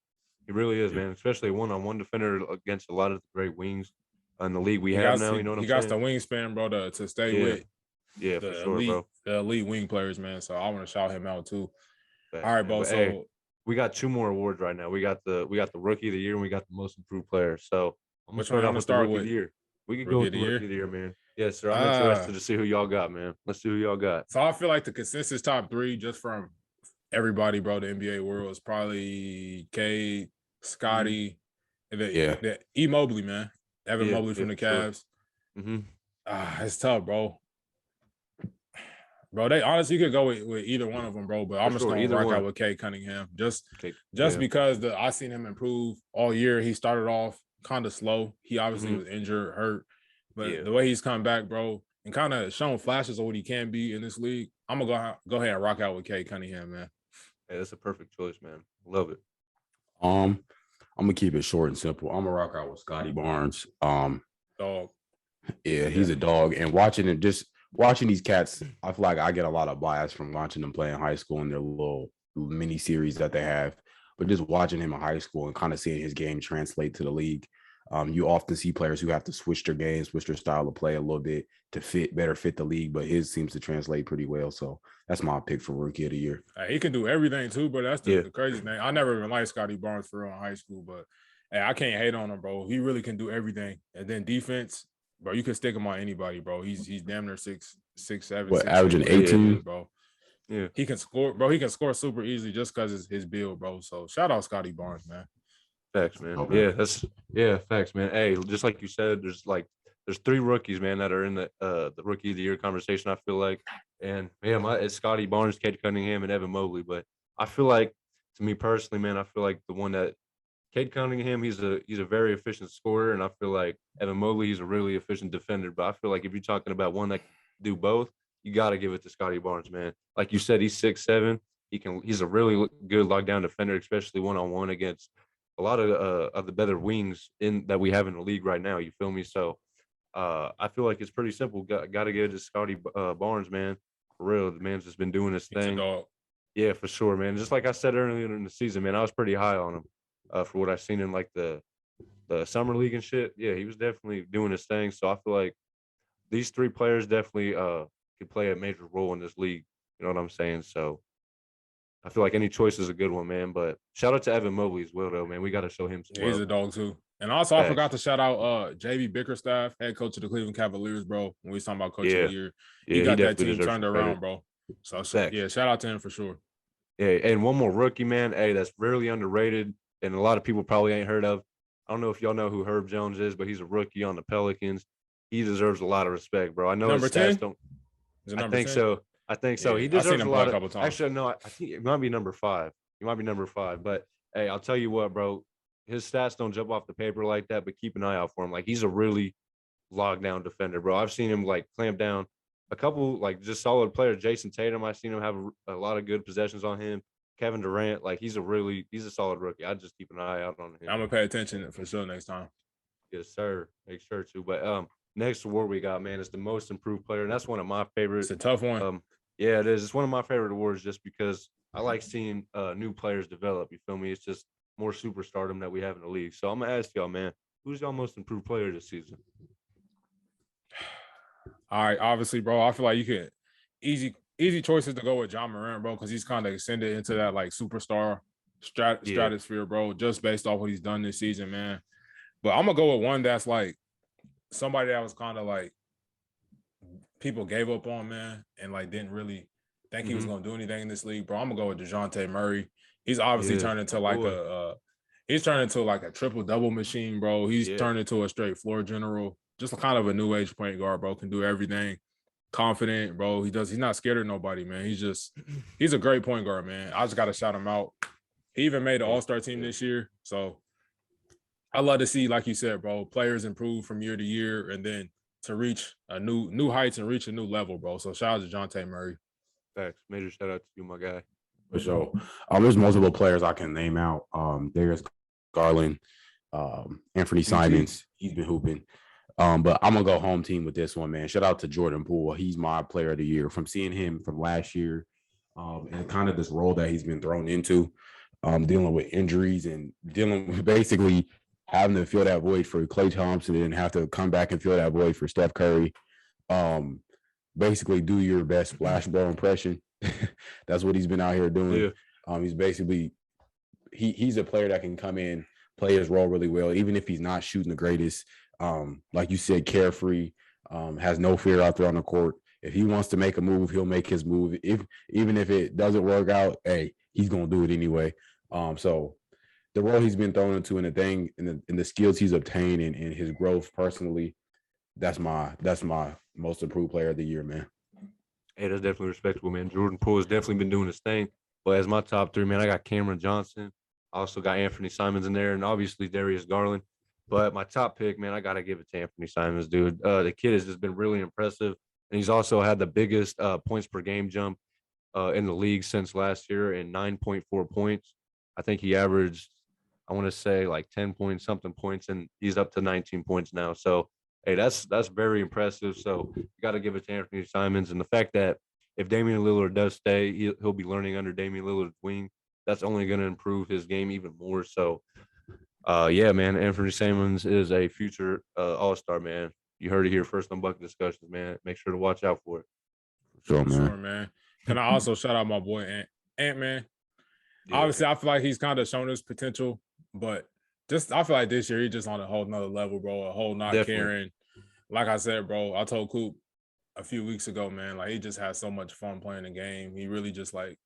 He really is, man. Especially a one-on-one defender against a lot of the great wings in the league we have now. You know what I'm saying? He got the wingspan, bro, to stay with. Yeah, for sure, bro. The elite wing players, man. So I want to shout him out too. All right, bro. So hey, we got two more awards right now. We got the Rookie of the Year and we got the Most Improved Player. So I'm gonna start with the Rookie of the Year. We can go with the Rookie of the Year, man. Yes, sir. I'm interested to see who y'all got, man. Let's see who y'all got. So I feel like the consensus top three, just from everybody, bro, the NBA world, is probably Kd, Scottie, and the E. Mobley, man. Evan Mobley from the Cavs. Sure. It's tough, bro. Bro, they honestly, you could go with either one of them, bro. But I'm just gonna rock out with Cade Cunningham, just because I seen him improve all year. He started off kind of slow. He obviously was injured, hurt, but the way he's come back, bro, and kind of shown flashes of what he can be in this league, I'm gonna go ahead and rock out with Cade Cunningham, man. Yeah, that's a perfect choice, man. Love it. I'm gonna keep it short and simple. I'm gonna rock out with Scottie Barnes. Dog. Yeah, he's a dog, and watching these cats, I feel like I get a lot of bias from watching them play in high school and their little mini series that they have. But just watching him in high school and kind of seeing his game translate to the league, you often see players who have to switch their game, switch their style of play a little bit to better fit the league, but his seems to translate pretty well. So that's my pick for rookie of the year. He can do everything too, but that's the crazy thing. I never even liked Scottie Barnes for real in high school, but hey, I can't hate on him, bro. He really can do everything. And then defense, bro, you can stick him on anybody, bro. He's damn near 6'7", what, averaging 18, bro. Yeah, he can score, bro. He can score super easily just because it's his build, bro. So shout out Scottie Barnes, man. Facts, man. Okay. Facts, man. Hey, just like you said, there's 3 rookies, man, that are in the rookie of the year conversation. I feel like, and it's Scottie Barnes, Cade Cunningham, and Evan Mobley. But I feel like, to me personally, man, I feel like the one that Cade Cunningham, he's a very efficient scorer, and I feel like Evan Mobley, he's a really efficient defender. But I feel like if you're talking about one that can do both, you got to give it to Scottie Barnes, man. Like you said, he's 6'7". He's a really good lockdown defender, especially one-on-one against a lot of the better wings that we have in the league right now. You feel me? So I feel like it's pretty simple. Got to give it to Scottie Barnes, man. For real, the man's just been doing his thing. Yeah, for sure, man. Just like I said earlier in the season, man, I was pretty high on him for what I've seen in like the summer league and shit. Yeah, he was definitely doing his thing. So I feel like these 3 players definitely could play a major role in this league. You know what I'm saying? So I feel like any choice is a good one, man. But shout out to Evan Mobley as well, though, man. We got to show him some love. He's a dog too. And also, I forgot to shout out JB Bickerstaff, head coach of the Cleveland Cavaliers, bro. When we was talking about coach of the year, he got that team turned around, bro. So yeah, shout out to him for sure. Yeah, and one more rookie, man. Hey, that's really underrated, and a lot of people probably ain't heard of. I don't know if y'all know who Herb Jones is, but he's a rookie on the Pelicans. He deserves a lot of respect, bro. I know number his stats 10? Don't. Is it number I think 10? so. I think so. Yeah, He deserves I've seen him a lot play a couple times. Actually, no, I think it might be number 5. He might be number 5. But hey, I'll tell you what, bro. His stats don't jump off the paper like that, but keep an eye out for him. Like, he's a really locked down defender, bro. I've seen him like clamp down a couple like just solid players. Jason Tatum, I've seen him have a lot of good possessions on him. Kevin Durant, like he's a solid rookie. I just keep an eye out on him. I'm gonna pay attention for sure next time. Yes, sir. Make sure to. But next award we got, man, is the most improved player, and that's one of my favorites. It's a tough one. Yeah, it is. It's one of my favorite awards just because I like seeing new players develop. You feel me? It's just more superstardom that we have in the league. So I'm gonna ask y'all, man, who's y'all most improved player this season? All right, obviously, bro. I feel like you could easy choices to go with John Morant, bro, because he's kind of extended into that like superstar stratosphere, bro, just based off what he's done this season, man. But I'm gonna go with one that's like somebody that was kind of like people gave up on, man, and like didn't really think he was gonna do anything in this league, bro. I'm gonna go with DeJounte Murray. He's obviously turned into like a triple-double machine, bro. He's turned into a straight floor general, just kind of a new age point guard, bro. Can do everything. Confident, bro. He's not scared of nobody, man. He's a great point guard, man. I just gotta shout him out. He even made the All-Star team this year. So I love to see, like you said, bro, players improve from year to year and then to reach a new heights and reach a new level, bro. So shout out to DeJounte Murray. Thanks. Major shout out to you, my guy. For sure. There's multiple players I can name out. There's Garland, Anthony Simons. He's been hooping. But I'm gonna go home team with this one, man. Shout out to Jordan Poole. He's my player of the year. From seeing him from last year, and kind of this role that he's been thrown into, dealing with injuries and dealing with basically having to fill that void for Klay Thompson and have to come back and fill that void for Steph Curry. Basically do your best splash ball impression. That's what he's been out here doing. Yeah. He's basically he's a player that can come in, play his role really well, even if he's not shooting the greatest. Like you said, carefree, has no fear out there on the court. If he wants to make a move, he'll make his move. Even if it doesn't work out, hey, he's gonna do it anyway. So the role he's been thrown into and the skills he's obtained and his growth personally, that's my most improved player of the year, man. Hey, that's definitely respectable, man. Jordan Poole has definitely been doing his thing. But as my top 3, man, I got Cameron Johnson. I also got Anthony Simons in there, and obviously Darius Garland. But my top pick, man, I got to give it to Anthony Simons, dude. The kid has just been really impressive, and he's also had the biggest points per game jump in the league since last year in 9.4 points. I think he averaged, I want to say, like 10 point something points, and he's up to 19 points now. So, hey, that's very impressive. So you got to give it to Anthony Simons. And the fact that if Damian Lillard does stay, he'll be learning under Damian Lillard's wing. that's only going to improve his game even more. So, yeah, man, Anthony Simons is a future All-Star, man. You heard it here first on Bucket Discussions, man. Make sure to watch out for it. Sure, man. Can I also shout out my boy Ant-Man? Yeah. Obviously, I feel like he's kind of shown his potential, but I feel like this year he's just on a whole nother level, bro. A whole not caring. Like I said, bro, I told Coop a few weeks ago, man, like he just has so much fun playing the game. He really just like,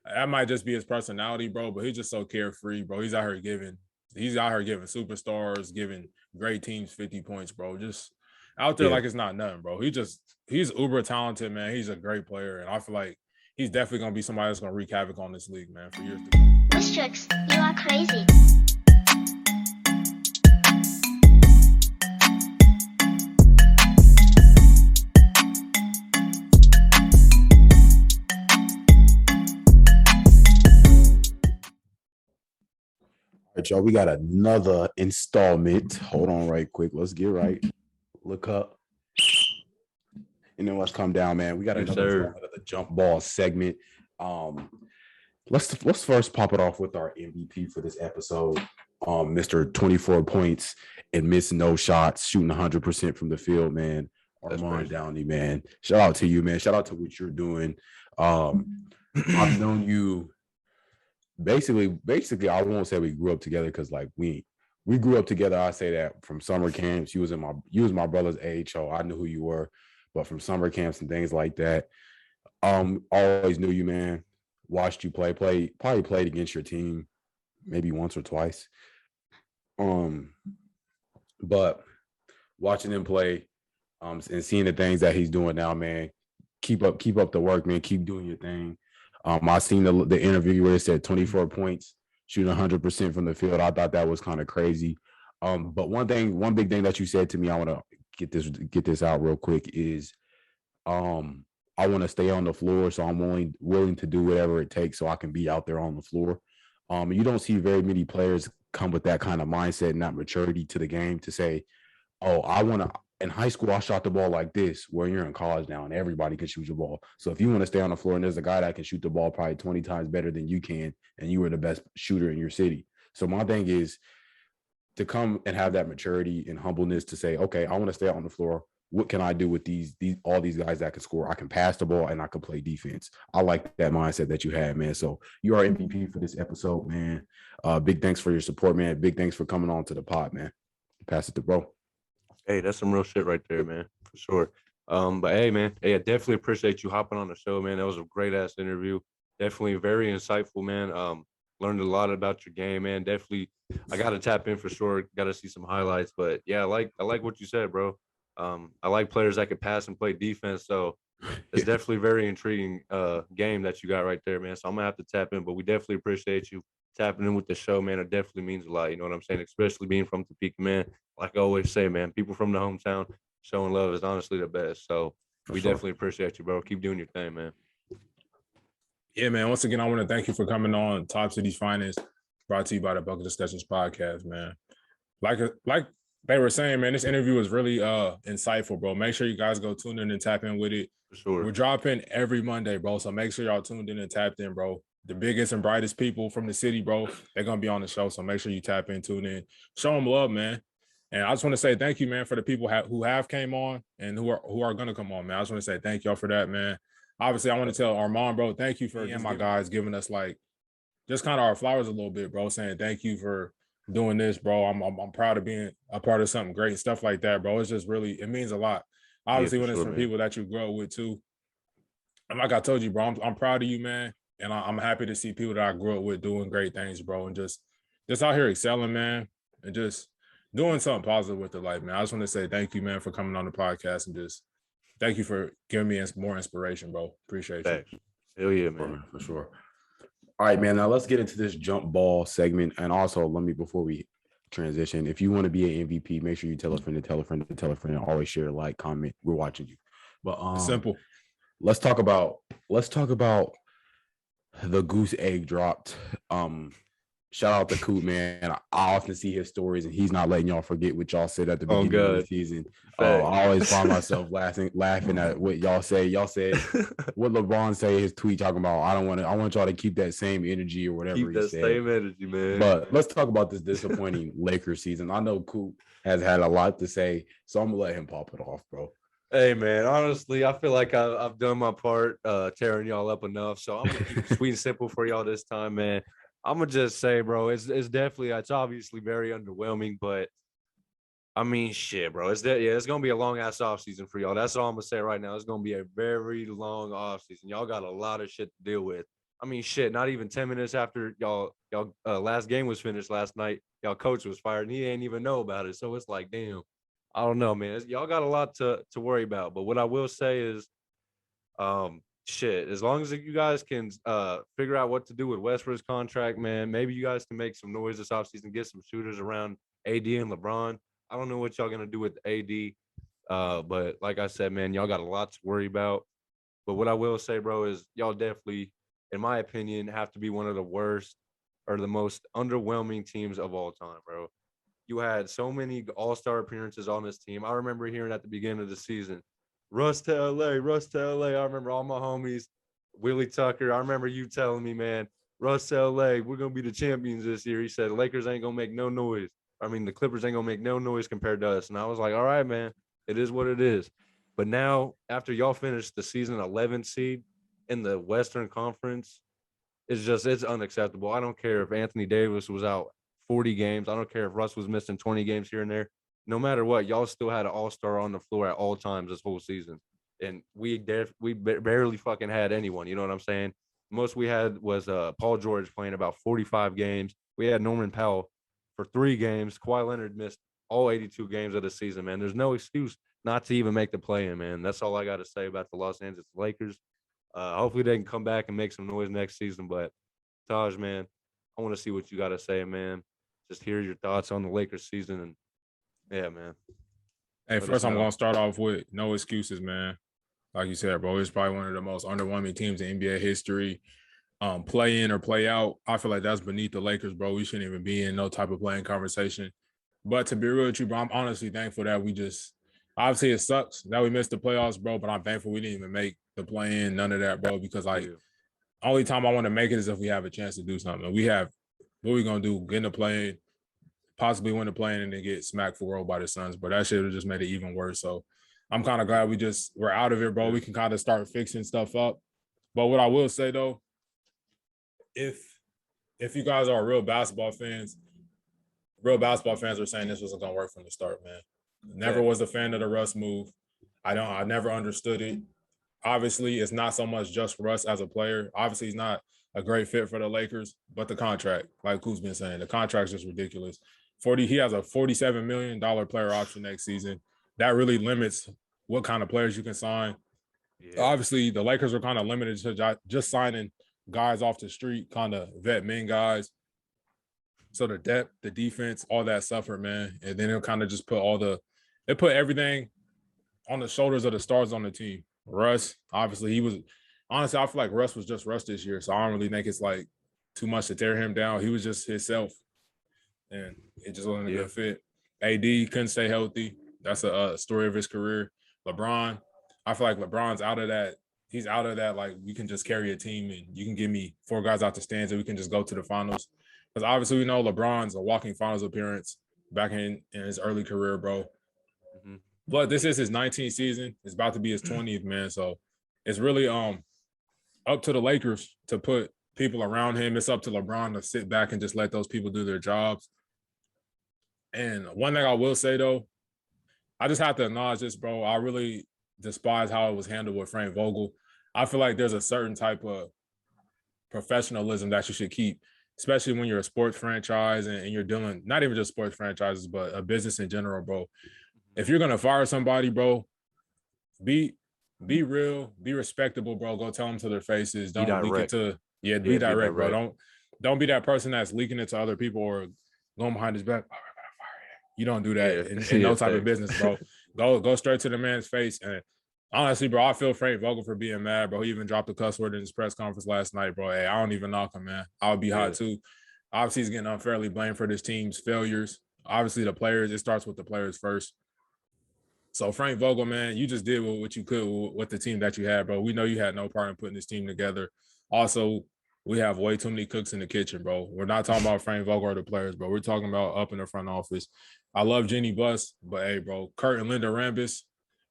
that might just be his personality, bro, but he's just so carefree, bro. He's out here giving superstars, giving great teams 50 points, bro. Just out there like it's not nothing, bro. He's uber talented, man. He's a great player, and I feel like he's definitely going to be somebody that's going to wreak havoc on this league, man, for years to come. Mistrix, you are crazy. All right, y'all, we got another installment. Hold on right quick. Let's get right. Look up. And then let's come down, man. We got another installment of the jump ball segment. Let's first pop it off with our MVP for this episode. Mr. 24 points and missing no shots, shooting 100% from the field, man. Armand Downey, man. Shout out to you, man. Shout out to what you're doing. I've known you basically I won't say we grew up together because like we grew up together. I say that from summer camps. You was my brother's AHO. I knew who you were, but from summer camps and things like that, always knew you, man. Watched you probably played against your team maybe once or twice. But watching him play, and seeing the things that he's doing now, man, keep up the work, man. Keep doing your thing. I seen the interview where it said 24 points, shooting 100% from the field. I thought that was kind of crazy. But one big thing that you said to me, I want to get this out real quick is, I want to stay on the floor, so I'm willing to do whatever it takes so I can be out there on the floor. You don't see very many players come with that kind of mindset and that maturity to the game to say, oh, in high school, I shot the ball like this, where you're in college now and everybody can shoot the ball. So if you want to stay on the floor and there's a guy that can shoot the ball probably 20 times better than you can, and you were the best shooter in your city. So my thing is to come and have that maturity and humbleness to say, okay, I want to stay out on the floor. What can I do with all these guys that can score? I can pass the ball and I can play defense. I like that mindset that you had, man. So you are MVP for this episode, man. Big thanks for your support, man. Big thanks for coming on to the pod, man. Pass it to bro. Hey, that's some real shit right there, man, for sure. But hey, man, I definitely appreciate you hopping on the show, man. That was a great ass interview. Definitely very insightful, man. Learned a lot about your game, man. Definitely, I got to tap in for sure. Got to see some highlights, but yeah, I like what you said, bro. I like players that can pass and play defense, so it's definitely a very intriguing game that you got right there, man. So I'm gonna have to tap in, but we definitely appreciate you tapping in with the show, man. It definitely means a lot. You know what I'm saying? Especially being from Topeka, man. Like I always say, man, people from the hometown showing love is honestly the best. So we definitely appreciate you, bro. Keep doing your thing, man. Yeah, man. Once again, I want to thank you for coming on Top City's Finest, brought to you by the Bucket Discussions podcast, man. Like they were saying, man, this interview was really insightful, bro. Make sure you guys go tune in and tap in with it. For sure. We're dropping every Monday, bro. So make sure y'all tuned in and tapped in, bro. The biggest and brightest people from the city, bro, they're going to be on the show. So make sure you tap in, tune in, show them love, man. And I just want to say thank you, man, for the people who have came on and who are going to come on, man. I just want to say thank y'all for that, man. Obviously, I want to tell Armand, bro, thank you for my guys giving us like just kind of our flowers a little bit, bro, saying thank you for doing this, bro. I'm proud of being a part of something great, stuff like that, bro. It's just really, it means a lot. Obviously, when it's from people that you grow with too. And like I told you, bro, I'm proud of you, man. And I'm happy to see people that I grew up with doing great things, bro. And just out here excelling, man. And just doing something positive with their life, man. I just want to say thank you, man, for coming on the podcast and just thank you for giving me more inspiration, bro. Appreciate you. Hell yeah, man. For sure. All right, man. Now let's get into this jump ball segment. And also, before we transition, if you want to be an MVP, make sure you tell a friend to tell a friend to tell a friend, and always share, like, comment. We're watching you. But simple. Let's talk about the goose egg dropped shout out to Coop, man. I often see his stories, and he's not letting y'all forget what y'all said at the beginning of the season. I always find myself laughing at what y'all say. Y'all said what LeBron say his tweet talking about. I want y'all to keep that same energy or whatever keep he that said. Same energy, man. But let's talk about this disappointing Lakers season. I know Coop has had a lot to say, so I'm gonna let him pop it off, bro. Hey, man, honestly, I feel like I've done my part tearing y'all up enough. So I'm going to keep it sweet and simple for y'all this time, man. I'm going to just say, bro, it's obviously very underwhelming. But, I mean, shit, bro. It's going to be a long-ass offseason for y'all. That's all I'm going to say right now. It's going to be a very long offseason. Y'all got a lot of shit to deal with. I mean, shit, not even 10 minutes after y'all last game was finished last night, y'all coach was fired, and he didn't even know about it. So it's like, damn. I don't know, man. Y'all got a lot to worry about. But what I will say is, as long as you guys can figure out what to do with Westbrook's contract, man, maybe you guys can make some noise this offseason, get some shooters around AD and LeBron. I don't know what y'all going to do with AD. But like I said, man, y'all got a lot to worry about. But what I will say, bro, is y'all definitely, in my opinion, have to be one of the worst or the most underwhelming teams of all time, bro. You had so many all-star appearances on this team. I remember hearing at the beginning of the season, Russ to LA. I remember all my homies, Willie Tucker. I remember you telling me, man, Russ to LA, we're going to be the champions this year. He said, Lakers ain't going to make no noise. I mean, the Clippers ain't going to make no noise compared to us. And I was like, all right, man, it is what it is. But now, after y'all finished the season 11th seed in the Western Conference, it's unacceptable. I don't care if Anthony Davis was out 40 games. I don't care if Russ was missing 20 games here and there. No matter what, y'all still had an all-star on the floor at all times this whole season. And we barely fucking had anyone. You know what I'm saying? Most we had was Paul George playing about 45 games. We had Norman Powell for 3 games. Kawhi Leonard missed all 82 games of the season, man. There's no excuse not to even make the play-in, man. That's all I got to say about the Los Angeles Lakers. Hopefully they can come back and make some noise next season. But, Taj, man, I want to see what you got to say, man. Just hear your thoughts on the Lakers season. And, yeah, man. Hey, first I'm going to start off with no excuses, man. Like you said, bro, it's probably one of the most underwhelming teams in NBA history. Play in or play out, I feel like that's beneath the Lakers, bro. We shouldn't even be in no type of playing conversation. But to be real with you, bro, I'm honestly thankful that obviously it sucks that we missed the playoffs, bro, but I'm thankful we didn't even make the play-in, none of that, bro, because, only time I want to make it is if we have a chance to do something. What we going to do? Get in the play-in, possibly win the play-in, and then get smacked 4-0 by the Suns, but that shit would just made it even worse. So I'm kind of glad we're out of it, bro. We can kind of start fixing stuff up. But what I will say, though, if you guys are real basketball fans are saying this wasn't going to work from the start, man. Never was a fan of the Russ move. I never understood it. Obviously, it's not so much just for Russ as a player. Obviously, he's not a great fit for the Lakers, but the contract, like Koop's been saying, the contract's just ridiculous. He has a $47 million player option next season. That really limits what kind of players you can sign. Yeah. Obviously, the Lakers are kind of limited to just signing guys off the street, kind of vet men guys. So the depth, the defense, all that suffered, man. And then it'll kind of just put everything on the shoulders of the stars on the team. Russ, obviously, I feel like Russ was just Russ this year, so I don't really think it's like too much to tear him down. He was just himself, and it just wasn't a good fit. AD couldn't stay healthy. That's a story of his career. LeBron, I feel like LeBron's out of that. He's out of that, like, we can just carry a team and you can give me 4 guys out the stands and we can just go to the finals. Because obviously we know LeBron's a walking finals appearance back in his early career, bro. Mm-hmm. But this is his 19th season. It's about to be his 20th, man. So it's really up to the Lakers to put people around him. It's up to LeBron to sit back and just let those people do their jobs. And one thing I will say, though, I just have to acknowledge this, bro. I really despise how it was handled with Frank Vogel. I feel like there's a certain type of professionalism that you should keep, especially when you're a sports franchise and you're dealing, not even just sports franchises, but a business in general, bro. If you're going to fire somebody, bro, be real, be respectable, bro. Go tell them to their faces. Don't leak it to, be direct, bro. Don't be that person that's leaking it to other people or going behind his back. You don't do that in no type of business, bro. Go straight to the man's face. And honestly, bro, I feel Frank Vogel for being mad, bro. He even dropped a cuss word in his press conference last night, bro. Hey, I don't even knock him, man. I would be hot too. Obviously, he's getting unfairly blamed for this team's failures. Obviously, the players, it starts with the players first. So, Frank Vogel, man, you just did what you could with the team that you had, bro. We know you had no part in putting this team together. Also, we have way too many cooks in the kitchen, bro. We're not talking about Frank Vogel or the players, bro. We're talking about up in the front office. I love Jenny Buss, but hey, bro, Kurt and Linda Rambis,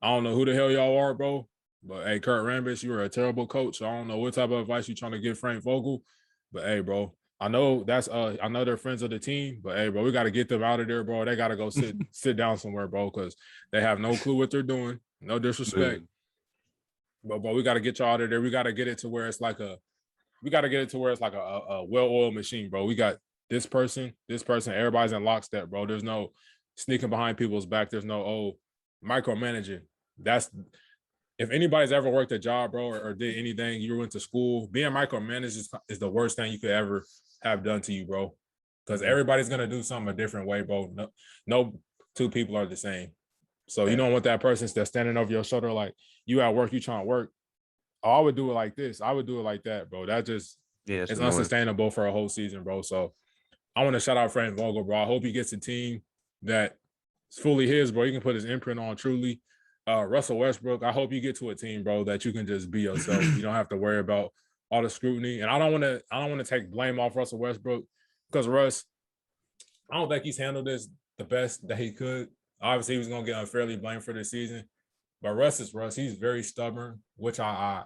I don't know who the hell y'all are, bro. But hey, Kurt Rambis, you were a terrible coach. So I don't know what type of advice you're trying to give Frank Vogel. But hey, bro, I know they're friends of the team, but hey, bro, we got to get them out of there, bro. They got to go sit down somewhere, bro, because they have no clue what they're doing. No disrespect. But bro, we got to get y'all out of there. We got to get it to where it's like a well-oiled machine, bro. We got this person, everybody's in lockstep, bro. There's no sneaking behind people's back. There's no micromanaging. If anybody's ever worked a job, bro, or did anything, you went to school, being micromanaged is the worst thing you could ever have done to you, bro. Because everybody's gonna do something a different way, bro. No two people are the same. So you don't want that person that's standing over your shoulder like you at work, you trying to work. Oh, I would do it like this. I would do it like that, bro. That just it's unsustainable for a whole season, bro. So I want to shout out Frank Vogel, bro. I hope he gets a team that's fully his, bro. He can put his imprint on truly. Russell Westbrook, I hope you get to a team, bro, that you can just be yourself. You don't have to worry about all the scrutiny. And I don't want to take blame off Russell Westbrook because Russ, I don't think he's handled this the best that he could. Obviously, he was gonna get unfairly blamed for this season. But Russ is Russ. He's very stubborn, which I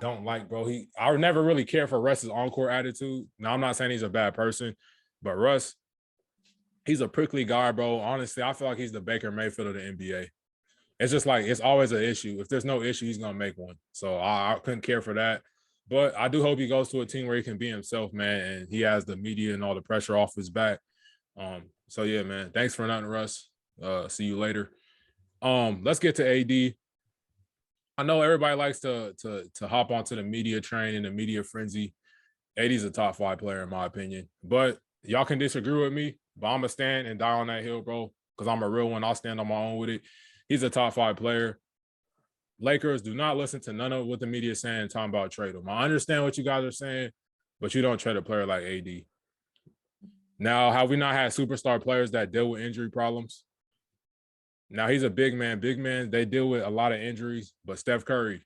don't like, bro. I never really cared for Russ's on-court attitude. Now, I'm not saying he's a bad person, but Russ, he's a prickly guy, bro. Honestly, I feel like he's the Baker Mayfield of the NBA. It's just like it's always an issue. If there's no issue, he's gonna make one. So I couldn't care for that. But I do hope he goes to a team where he can be himself, man, and he has the media and all the pressure off his back. So yeah, man. Thanks for nothing, Russ. See you later. Let's get to AD. I know everybody likes to hop onto the media train and the media frenzy. AD's a top 5 player in my opinion. But y'all can disagree with me, but I'm gonna stand and die on that hill, bro, because I'm a real one. I'll stand on my own with it. He's a top 5 player. Lakers, do not listen to none of what the media is saying, talking about trade him. I understand what you guys are saying, but you don't trade a player like AD. Now, have we not had superstar players that deal with injury problems? Now, he's a big man. Big men, they deal with a lot of injuries, but Steph Curry,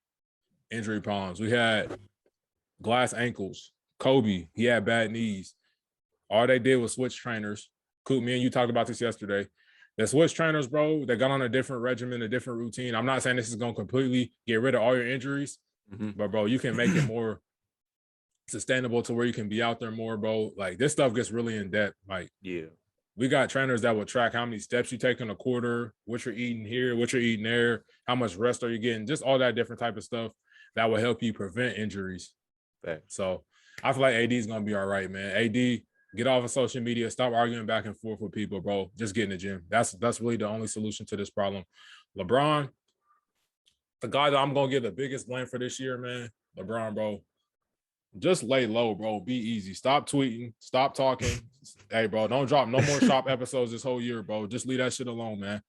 injury problems. We had glass ankles. Kobe, he had bad knees. All they did was switch trainers. Coop, me and you talked about this yesterday. The switch trainers, bro, they got on a different regimen, a different routine. I'm not saying this is going to completely get rid of all your injuries, but, bro, you can make it more sustainable to where you can be out there more, bro. Like, this stuff gets really in depth. Like, yeah, we got trainers that will track how many steps you take in a quarter, what you're eating here, what you're eating there, how much rest are you getting, just all that different type of stuff that will help you prevent injuries. So I feel like AD is going to be all right, man. AD, get off of social media. Stop arguing back and forth with people, bro. Just get in the gym. That's really the only solution to this problem. LeBron, the guy that I'm going to give the biggest blame for this year, man, LeBron, bro, just lay low, bro. Be easy. Stop tweeting. Stop talking. Hey, bro, don't drop no more shop episodes this whole year, bro. Just leave that shit alone, man.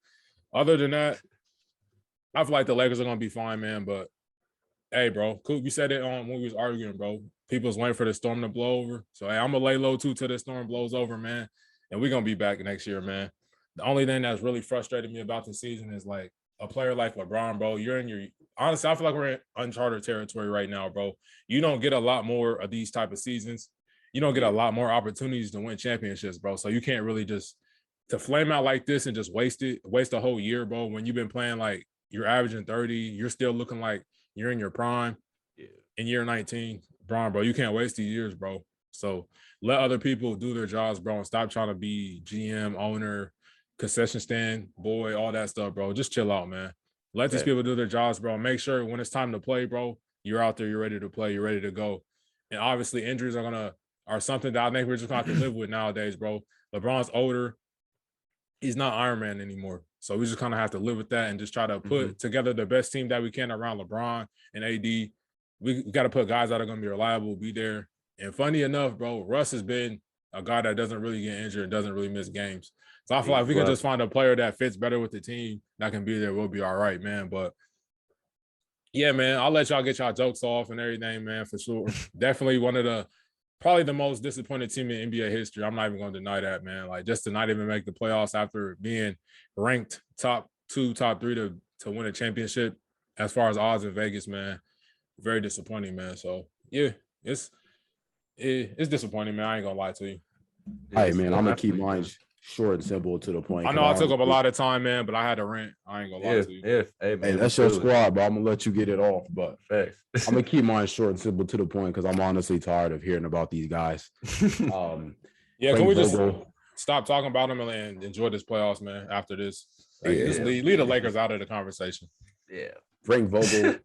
Other than that, I feel like the Lakers are going to be fine, man. But, hey, bro, Coop, you said it on when we was arguing, bro. People's waiting for the storm to blow over. So, hey, I'm going to lay low, too, till the storm blows over, man. And we're going to be back next year, man. The only thing that's really frustrated me about the season is, like, a player like LeBron, bro, honestly, I feel like we're in uncharted territory right now, bro. You don't get a lot more of these type of seasons. You don't get a lot more opportunities to win championships, bro. So you can't really just to flame out like this and just waste a whole year, bro, when you've been playing like you're averaging 30, you're still looking like you're in your prime in year 19. Bro, you can't waste these years, bro. So let other people do their jobs, bro, and stop trying to be GM, owner, concession stand, boy, all that stuff, bro. Just chill out, man. Let these people do their jobs, bro. Make sure when it's time to play, bro, you're out there, you're ready to play, you're ready to go. And obviously injuries are something that I think we're just going to have to live with nowadays, bro. LeBron's older. He's not Iron Man anymore. So we just kind of have to live with that and just try to put together the best team that we can around LeBron and AD. We got to put guys that are going to be reliable, be there. And funny enough, bro, Russ has been a guy that doesn't really get injured and doesn't really miss games. So I feel like if we can just find a player that fits better with the team that can be there, we'll be all right, man. But yeah, man, I'll let y'all get y'all jokes off and everything, man, for sure. Definitely one of the probably the most disappointed team in NBA history. I'm not even going to deny that, man. Like, just to not even make the playoffs after being ranked top 2, top 3 to win a championship as far as odds in Vegas, man. Very disappointing, man. So, yeah, it's disappointing, man. I ain't going to lie to you. Hey, man, I'm going to keep mine short and simple to the point. I know I took up a lot of time, man, but I had to rant. I ain't going to lie to you. Hey, man, that's your squad, but I'm going to let you get it off. But facts. I'm going to keep mine short and simple to the point because I'm honestly tired of hearing about these guys. Can we just stop talking about them and enjoy this playoffs, man, after this? Like, just leave the Lakers out of the conversation. Yeah. Frank Vogel,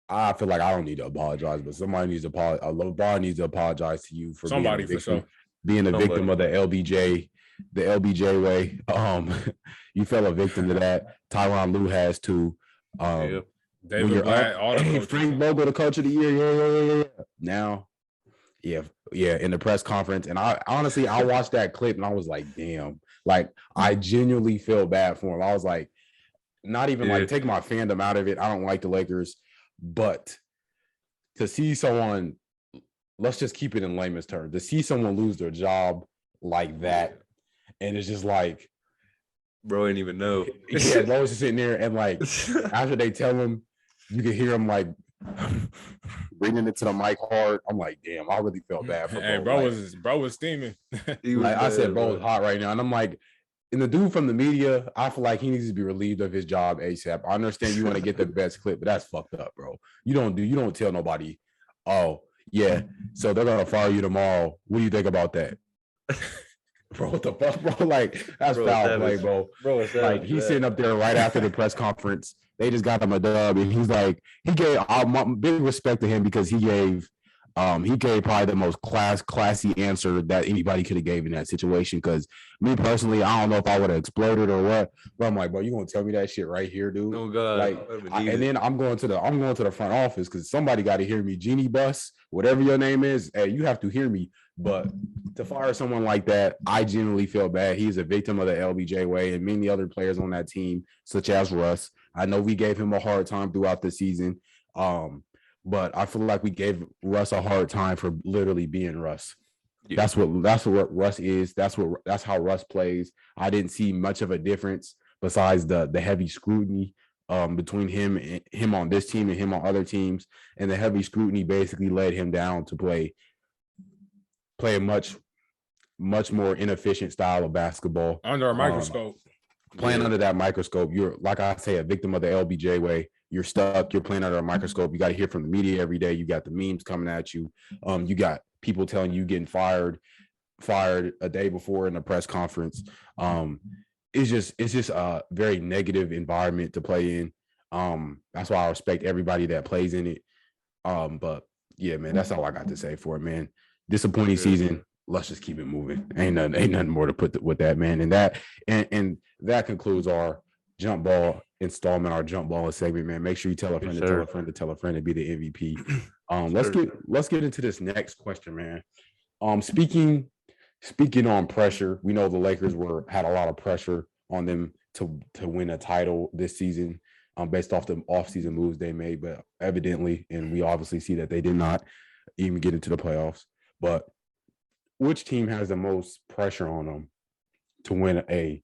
I feel like I don't need to apologize, but somebody needs to apologize. LeBron needs to apologize to you for being a victim of the LBJ way. You fell a victim to that. Tyronn Lue has too. David Blatt, all the Frank Vogel, the coach of the year. Yeah. Now, in the press conference, and I honestly watched that clip and I was like, damn, like I genuinely feel bad for him. I was like, not even like take my fandom out of it. I don't like the Lakers. But to see someone, let's just keep it in layman's terms, to see someone lose their job like that, and it's just like, bro, ain't even know. Yeah, bro was just sitting there, and like after they tell him, you can hear him like bringing it to the mic hard. I'm like, damn, I really felt bad for bro. Bro was steaming. I said, bro was hot right now, and I'm like. And the dude from the media, I feel like he needs to be relieved of his job ASAP. I understand you want to get the best clip, but that's fucked up, bro. You don't tell nobody, oh, yeah, so they're going to fire you tomorrow. What do you think about that? Bro, what the fuck, bro? Like, that's foul play, bro. Bro, like, he's sitting up there right after the press conference. They just got him a dub, and he's like, he gave big respect to him because he gave probably the most classy answer that anybody could have gave in that situation. Because me personally, I don't know if I would have exploded or what, but I'm like, bro, you gonna tell me that shit right here, dude? Oh God! Like, and then I'm going to the front office because somebody got to hear me. Genie Bus, whatever your name is, hey, you have to hear me. But to fire someone like that, I genuinely feel bad. He's a victim of the LBJ way, and many other players on that team, such as Russ. I know we gave him a hard time throughout the season. But I feel like we gave Russ a hard time for literally being Russ. Yeah. That's what Russ is. That's how Russ plays. I didn't see much of a difference besides the heavy scrutiny between him on this team and him on other teams. And the heavy scrutiny basically led him down to play a much more inefficient style of basketball. Under a microscope. Playing under that microscope, you're, like I say, a victim of the LBJ way. You're stuck. You're playing under a microscope. You got to hear from the media every day. You got the memes coming at you. You got people telling you getting fired a day before in a press conference. It's just a very negative environment to play in. That's why I respect everybody that plays in it. But yeah, man, that's all I got to say for it, man. Disappointing season. Let's just keep it moving. Ain't nothing more to put with that, man. And that concludes our jump ball installment, our jump ball segment, man. Make sure you tell a friend to tell a friend to tell a friend to be the MVP. Let's get into this next question, man. Speaking on pressure, we know the Lakers had a lot of pressure on them to win a title this season, based off the offseason moves they made, but evidently, and we obviously see that they did not even get into the playoffs. But which team has the most pressure on them to win an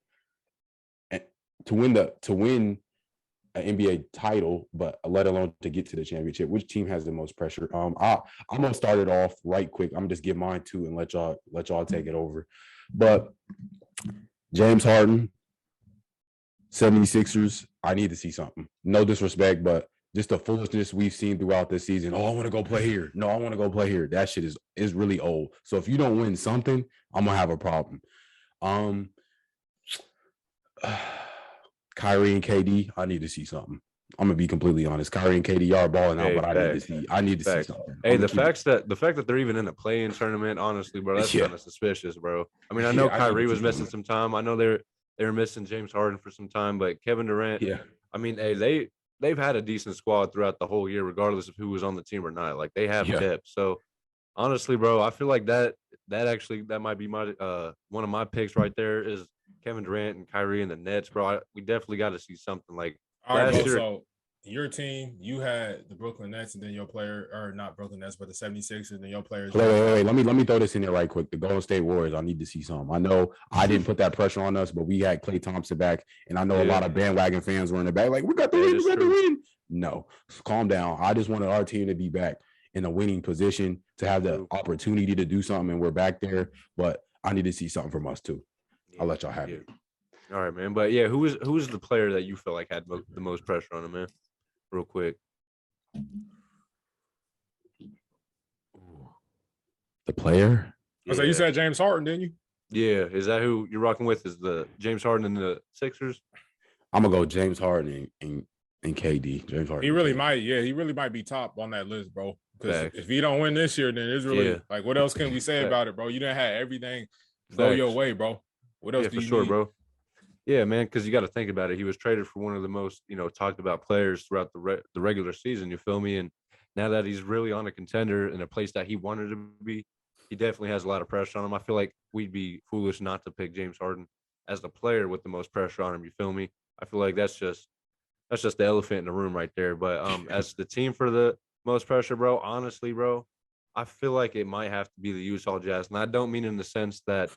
NBA title, but let alone to get to the championship? Which team has the most pressure? I'm gonna start it off right quick. I'm gonna just give mine too and let y'all take it over. But James Harden, 76ers, I need to see something. No disrespect, but just the foolishness we've seen throughout this season. Oh, I want to go play here. No, I want to go play here. That shit is really old. So if you don't win something, I'm gonna have a problem. Kyrie and Kd, I need to see something. I'm gonna be completely honest. Kyrie and Kd are balling out, but I need to see something. Hey, the fact that they're even in a play-in tournament, honestly, bro, that's kind of suspicious, bro. I mean, I know Kyrie was missing some time. I know they were missing James Harden for some time, but Kevin Durant, I mean, hey, they've had a decent squad throughout the whole year, regardless of who was on the team or not. Like, they have depth. So honestly, bro, I feel like that might be my one of my picks right there is Kevin Durant and Kyrie and the Nets, bro. We definitely got to see something like last year. So your team, you had the Brooklyn Nets, and then your player, or not Brooklyn Nets, but the 76ers, and then your players. Wait. Let me throw this in there right quick. The Golden State Warriors, I need to see some. I know I didn't put that pressure on us, but we had Klay Thompson back, and I know a lot of bandwagon fans were in the back, like, we got the win, we got the win. No, calm down. I just wanted our team to be back in a winning position, to have the opportunity to do something, and we're back there. But I need to see something from us too. I'll let y'all have it. All right, man. But yeah, who was the player that you feel like had the most pressure on him, man? Real quick. The player? So you said James Harden, didn't you? Yeah. Is that who you're rocking with? Is the James Harden and the Sixers? I'm gonna go James Harden and KD. James Harden. He really might. Yeah, he really might be top on that list, bro. Because if he don't win this year, then it's really like, what else can we say about it, bro? You didn't have everything go your way, bro. What else do you need? Bro. Yeah, man, because you got to think about it. He was traded for one of the most, talked about players throughout the regular season. You feel me? And now that he's really on a contender in a place that he wanted to be, he definitely has a lot of pressure on him. I feel like we'd be foolish not to pick James Harden as the player with the most pressure on him. You feel me? I feel like that's just the elephant in the room right there. But as the team for the most pressure, bro, honestly, bro, I feel like it might have to be the Utah Jazz. And I don't mean in the sense that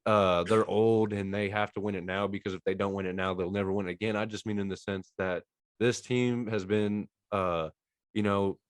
they're old and they have to win it now, because if they don't win it now, they'll never win again. I just mean in the sense that this team has been, the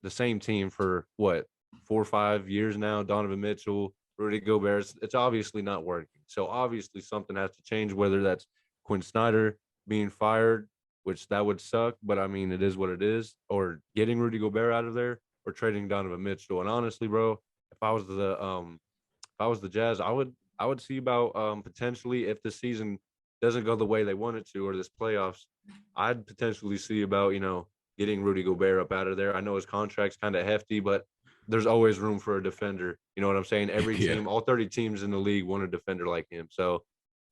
same team for 4 or 5 years now. Donovan Mitchell, Rudy Gobert. It's obviously not working. So obviously something has to change, whether that's Quinn Snyder being fired, which that would suck, but I mean, it is what it is, or getting Rudy Gobert out of there, or trading Donovan Mitchell. And honestly, bro, if I was the Jazz, I would see about potentially, if the season doesn't go the way they want it to, or this playoffs, I'd potentially see about, getting Rudy Gobert up out of there. I know his contract's kind of hefty, but there's always room for a defender. You know what I'm saying? Every team, all 30 teams in the league want a defender like him. So,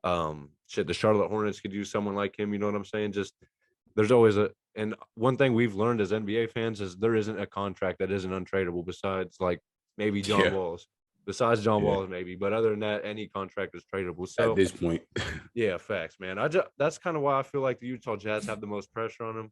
the Charlotte Hornets could use someone like him. You know what I'm saying? Just there's always and one thing we've learned as NBA fans is there isn't a contract that isn't untradeable, besides like maybe John Wall's. Besides John Wall's, maybe, but other than that, any contract is tradable. So at this point, yeah, facts, man. That's kind of why I feel like the Utah Jazz have the most pressure on them.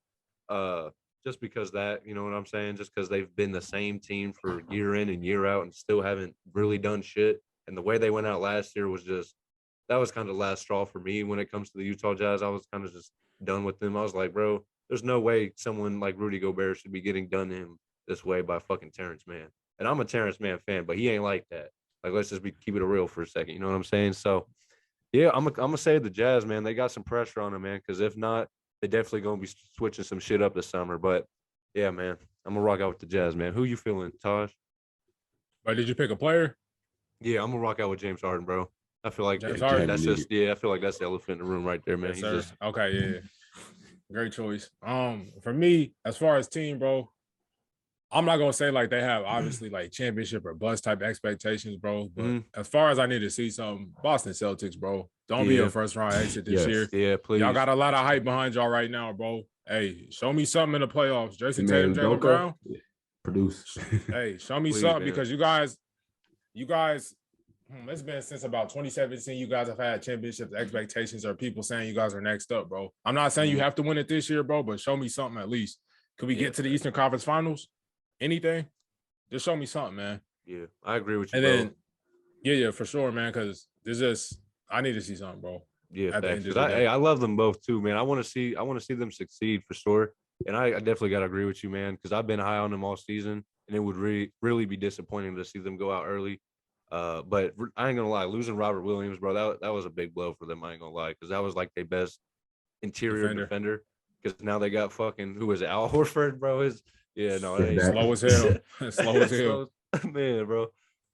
Just because that, you know what I'm saying? Just because they've been the same team for year in and year out and still haven't really done shit. And the way they went out last year was that was kind of the last straw for me when it comes to the Utah Jazz. I was kind of just done with them. I was like, bro, there's no way someone like Rudy Gobert should be getting done to him this way by fucking Terrence Mann. And I'm a Terrence Mann fan, but he ain't like that. Like, let's just keep it real for a second. You know what I'm saying? So, yeah, I'm gonna say the Jazz, man. They got some pressure on them, man. Because if not, they definitely gonna be switching some shit up this summer. But yeah, man, I'm gonna rock out with the Jazz, man. Who you feeling, Taj? Or did you pick a player? Yeah, I'm gonna rock out with James Harden, bro. I feel like James Harden. That's just I feel like that's the elephant in the room right there, man. Yes, okay, yeah. Great choice. For me, as far as team, bro, I'm not gonna say like they have obviously like championship or bust type expectations, bro. But as far as I need to see something, Boston Celtics, bro. Don't be a first round exit this year. Yeah, please. Y'all got a lot of hype behind y'all right now, bro. Hey, show me something in the playoffs. Jason Tatum, Jaylen Brown. Produce. Hey, show me something, man. Because you guys, it's been since about 2017. You guys have had championship expectations, or people saying you guys are next up, bro. I'm not saying you have to win it this year, bro, but show me something at least. Could we get to the Eastern Conference Finals? Anything? Just show me something, man. Yeah, I agree with you, and bro. Then, yeah, for sure, man, because I need to see something, bro. Yeah, I love them both too, man. I want to see them succeed for sure. And I definitely got to agree with you, man, because I've been high on them all season, and it would really be disappointing to see them go out early. But I ain't gonna lie, losing Robert Williams, bro, that was a big blow for them. I ain't gonna lie, because that was like their best interior defender. Because now they got fucking, who is it, Al Horford, bro? Slow as hell. Slow as hell, man, bro.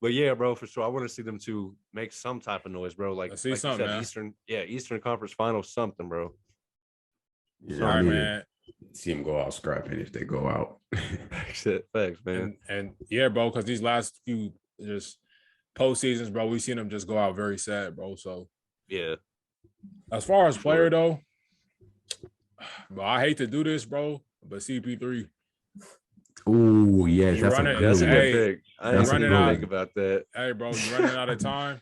But yeah, bro, for sure. I want to see them to make some type of noise, bro. Like, see something, man. Eastern Conference Finals, something, bro. Yeah, all right, man. See them go out scrapping if they go out. Thanks, man. And yeah, bro, because these last few just postseasons, bro, we seen them just go out very sad, bro. So yeah. As far as player though, bro, I hate to do this, bro, but CP3. Oh yes, that's a good pick. I didn't think about that. Hey, bro, you're running out of time.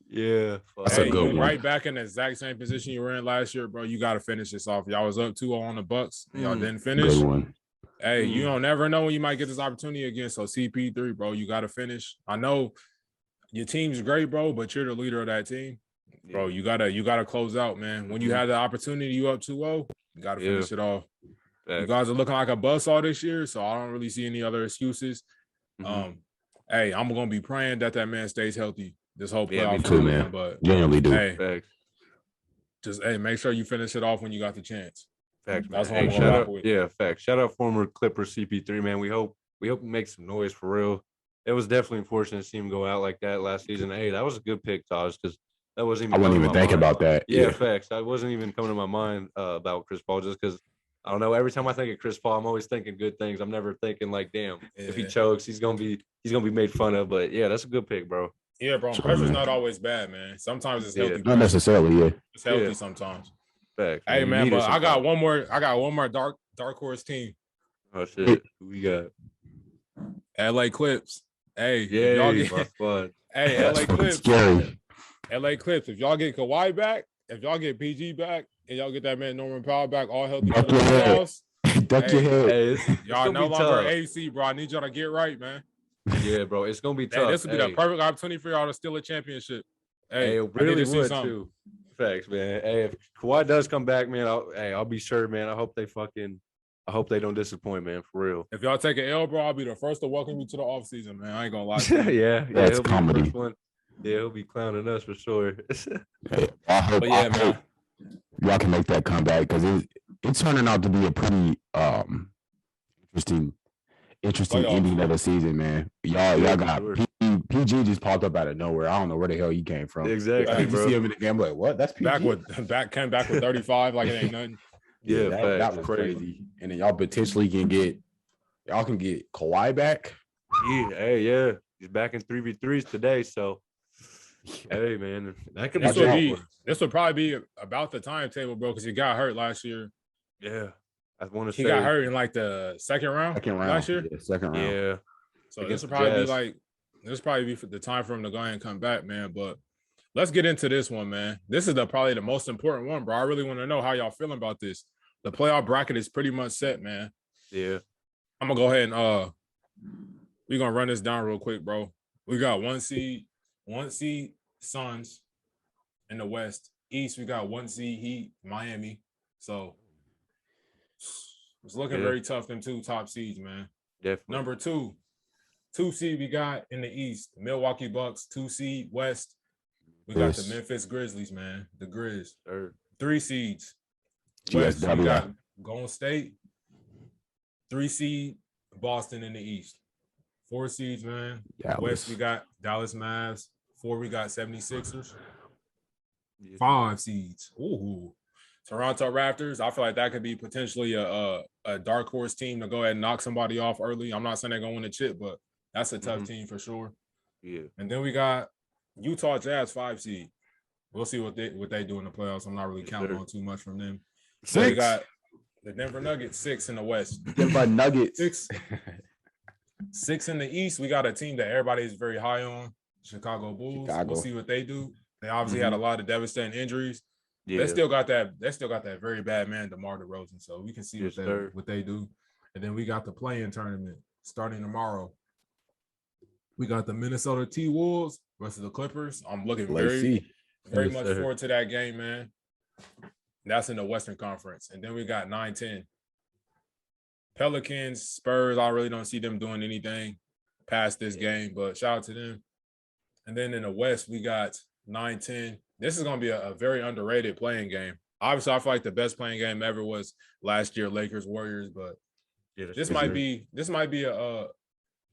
Yeah. That's a Hey, good you one. right back in the exact same position you were in last year, bro. You got to finish this off. Y'all was up 2-0 on the Bucks. And y'all didn't finish. Good one. Hey, you don't never know when you might get this opportunity again. So CP3, bro, you got to finish. I know your team's great, bro, but you're the leader of that team. Bro, you gotta close out, man. When you have the opportunity, you up 2-0, you gotta finish it off. You guys are looking like a buzzsaw this year, so I don't really see any other excuses. Hey, I'm gonna be praying that man stays healthy this whole playoff. Me too, man. But generally do. Hey, just make sure you finish it off when you got the chance. Facts, That's man. what I'm gonna rock with. Yeah, facts. Shout out former Clipper CP3, man. We hope he makes some noise for real. It was definitely unfortunate to see him go out like that last season. Hey, that was a good pick, Taj, because that wasn't even. I wasn't even thinking about that. Yeah, facts. I wasn't even coming to my mind about Chris Paul just because I don't know. Every time I think of Chris Paul, I'm always thinking good things. I'm never thinking like, damn, if he chokes, he's gonna be made fun of. But yeah, that's a good pick, bro. Yeah, bro. Pressure's not always bad, man. Sometimes it's healthy. Not necessarily, yeah. It's healthy sometimes. Facts. Hey, man, but I got one more dark horse team. Oh shit, who we got? LA Clips. Hey, yeah, y'all get, hey, LA Clips. Scary. LA Clips. If y'all get Kawhi back, if y'all get PG back, and y'all get that man Norman Powell back, all healthy for the playoffs. Duck your head. Hey, y'all no longer AC, bro. I need y'all to get right, man. Yeah, bro, it's gonna be tough. Hey, this would be the perfect opportunity for y'all to steal a championship. Hey, it really would too. Facts, man. Hey, if Kawhi does come back, man, I'll be sure, man. I hope they don't disappoint, man, for real. If y'all take an L, bro, I'll be the first to welcome you to the offseason, man. I ain't gonna lie. yeah, that's comedy. Yeah, he'll be clowning us for sure. Hey, I hope y'all can make that comeback because it's turning out to be a pretty interesting ending of the season, man. Y'all got PG just popped up out of nowhere. I don't know where the hell he came from. Exactly, bro. You see him in the game, like, what? That's PG. Came back with 35, like it ain't nothing. Yeah, that was crazy. And then y'all potentially can get Kawhi back. Yeah. He's back in 3v3s today, so hey, man, that could this would probably be about the timetable, bro, because he got hurt last year. Yeah, I want to say he got hurt in like the second round last year. Yeah, second round. Yeah, so this will probably be for the time for him to go ahead and come back, man. But let's get into this one, man. This is probably the most important one, bro. I really want to know how y'all feeling about this. The playoff bracket is pretty much set, man. Yeah, I'm gonna go ahead and we're gonna run this down real quick, bro. We got one seed Suns in the West. East, we got 1 seed Heat, Miami. So it's looking very tough, them two top seeds, man. Definitely. Number 2 seed we got in the East, Milwaukee Bucks. 2 seed West, we got the Memphis Grizzlies, man. The Grizz. 3 seeds West, we got Golden State. 3 seed Boston in the East. 4 seeds, man. West, we got Dallas Mavs. 4, we got 76ers. 5 seeds. Ooh. Toronto Raptors. I feel like that could be potentially a dark horse team to go ahead and knock somebody off early. I'm not saying they're going to win the chip, but that's a tough team for sure. Yeah. And then we got Utah Jazz 5 seed. We'll see what they do in the playoffs. I'm not really counting on too much from them. 6. So we got the Denver Nuggets 6 in the West. Denver Nuggets 6 in the East. We got a team that everybody is very high on. Chicago Bulls. We'll see what they do. They obviously had a lot of devastating injuries. Yeah. They still got that very bad man, DeMar DeRozan. So we can see what they do. And then we got the play-in tournament starting tomorrow. We got the Minnesota T-Wolves versus the Clippers. I'm looking very much forward to that game, man. That's in the Western Conference. And then we got 9-10. Pelicans, Spurs, I really don't see them doing anything past this game, but shout out to them. And then in the West, we got 9-10. This is going to be a very underrated playing game. Obviously, I feel like the best playing game ever was last year, Lakers, Warriors, but this might be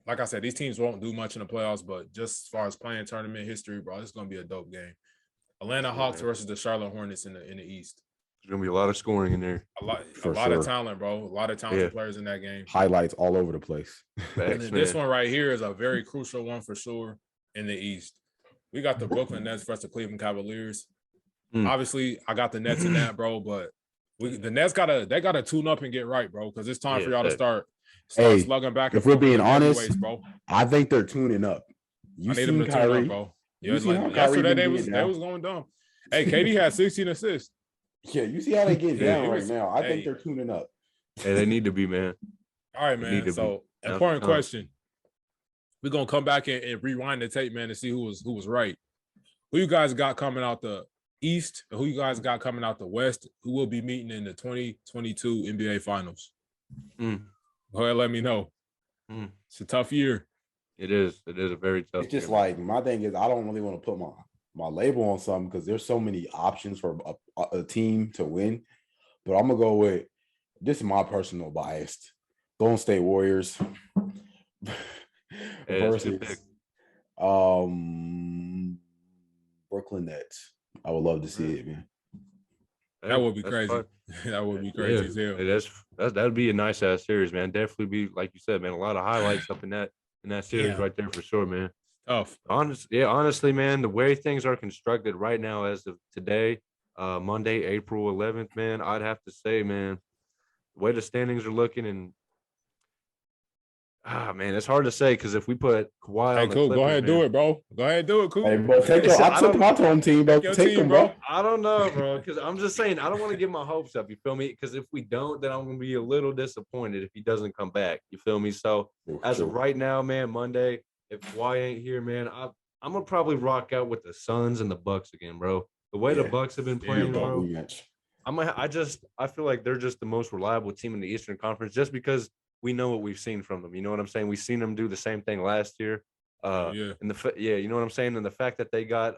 like I said, these teams won't do much in the playoffs, but just as far as playing tournament history, bro, this is going to be a dope game. Atlanta Hawks versus the Charlotte Hornets in the East. There's going to be a lot of scoring in there. A lot of talent, bro. A lot of talented players in that game. Highlights all over the place. And then this one right here is a very crucial one for sure in the East. We got the Brooklyn Nets versus the Cleveland Cavaliers. Obviously, I got the Nets in that, bro, but the Nets gotta tune up and get right, bro, because it's time for y'all to start slugging back. If we're being honest, bro, I think they're tuning up. I need them to tune up, bro. Yeah, it's see how like Kyrie yesterday been they getting was down? going dumb. Hey, KD had 16 assists. Yeah, you see how they get Yeah, down it right was- now. I hey. think they're tuning up. Hey, they need to be, man. All right, They need man. to So be. Now's important the time. question. We're gonna come back and rewind the tape, man, to see who was right. Who you guys got coming out the East? And who you guys got coming out the West? Who will be meeting in the 2022 NBA Finals? Mm. Go ahead, let me know. It's a tough year. It is. It is a very tough. It's just year, like my thing is I don't really want to put my label on something because there's so many options for a team to win. But I'm gonna go with this is my personal bias. Golden State Warriors versus Brooklyn Nets. I would love to see it, man. That would be That's crazy. fun. That would be crazy as hell. Hey, that'd be a nice ass series, man. Definitely be like you said, man. A lot of highlights up in that series right there for sure, man. Tough. Honestly, man, the way things are constructed right now as of today, Monday, April 11th, man, I'd have to say, man, the way the standings are looking and man, it's hard to say because if we put Kawhi Hey, on the cool. Clippers, Go ahead, man, do it, bro. Go ahead, do it, cool. Hey, bro, I took my home team, bro. Your Take team, them, bro. I don't know, bro, because I'm just saying I don't want to get my hopes up. You feel me? Because if we don't, then I'm gonna be a little disappointed if he doesn't come back. You feel me? So as of right now, man, Monday, if Kawhi ain't here, man, I'm gonna probably rock out with the Suns and the Bucks again, bro. The way the Bucks have been playing, bro. I feel like they're just the most reliable team in the Eastern Conference, just because we know what we've seen from them. You know what I'm saying? We've seen them do the same thing last year. You know what I'm saying? And the fact that they got,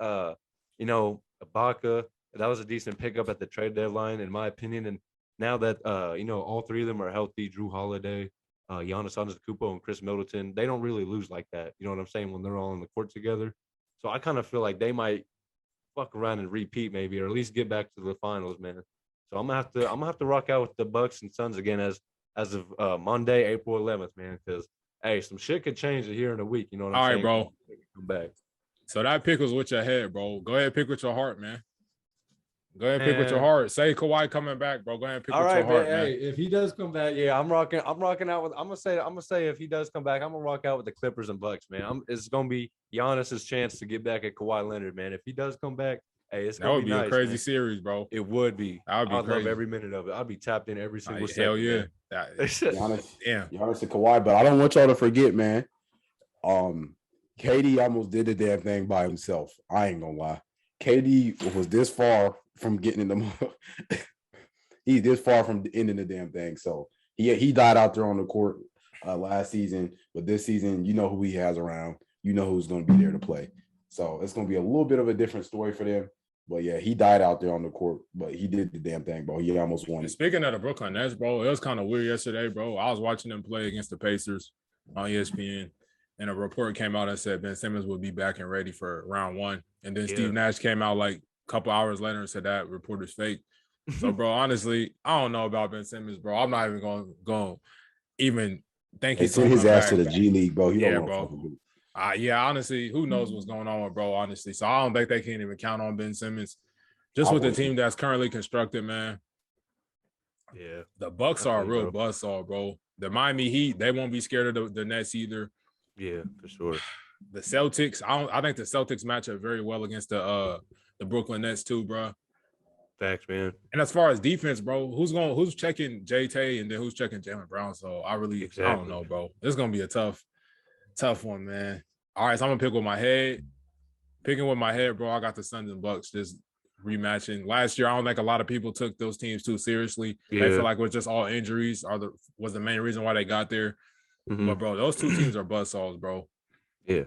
Ibaka, that was a decent pickup at the trade deadline, in my opinion. And now that, all three of them are healthy, Drew Holiday, Giannis Antetokounmpo, and Chris Middleton, they don't really lose like that. You know what I'm saying? When they're all on the court together. So I kind of feel like they might fuck around and repeat maybe, or at least get back to the finals, man. So I'm gonna have to rock out with the Bucks and Suns again as of Monday, April 11th, man. Because hey, some shit could change here in a week. You know what I'm saying? All right, bro. Come back. So that pick was with your head, bro. Go ahead, pick with your heart, man. Go ahead, pick with your heart. Say Kawhi coming back, bro. Go ahead and pick with your heart, man. Hey, if he does come back, yeah, I'm rocking out with. I'm gonna say if he does come back, I'm gonna rock out with the Clippers and Bucks, man. It's gonna be Giannis's chance to get back at Kawhi Leonard, man. If he does come back, hey, it's gonna that would be nice, a crazy man. series, bro. It would be. I'd love every minute of it. I'd be tapped in every single second. Hell yeah. Giannis and Kawhi, but I don't want y'all to forget, man. KD almost did the damn thing by himself. I ain't gonna lie. KD was this far from getting in the he's this far from ending the damn thing. So he died out there on the court last season, but this season, you know who he has around. You know who's going to be there to play. So it's going to be a little bit of a different story for them. But yeah, he died out there on the court, but he did the damn thing, bro. He almost won it. Speaking of the Brooklyn Nets, bro, it was kind of weird yesterday, bro. I was watching them play against the Pacers on ESPN, and a report came out that said Ben Simmons would be back and ready for round one. And then Steve Nash came out like a couple hours later and said that report is fake. So, bro, honestly, I don't know about Ben Simmons, bro. I'm not even going to even think he's sent his ass to the G League, bro. Honestly, who knows what's going on with bro, honestly. So I don't think they can even count on Ben Simmons. Just with the team that's currently constructed, man. Yeah. The Bucks are a real buzzsaw, bro. The Miami Heat, they won't be scared of the Nets either. Yeah, for sure. The Celtics, I think the Celtics match up very well against the Brooklyn Nets too, bro. Facts, man. And as far as defense, bro, who's checking J-Tay and then who's checking Jaylen Brown? So I don't know, bro. It's gonna be a tough one, man. All right, so I'm gonna pick with my head. Picking with my head, bro. I got the Suns and Bucks just rematching. Last year, I don't think a lot of people took those teams too seriously. Yeah. They feel like it was just all injuries was the main reason why they got there. Mm-hmm. But bro, those two teams are buzzsaws, bro. Yeah.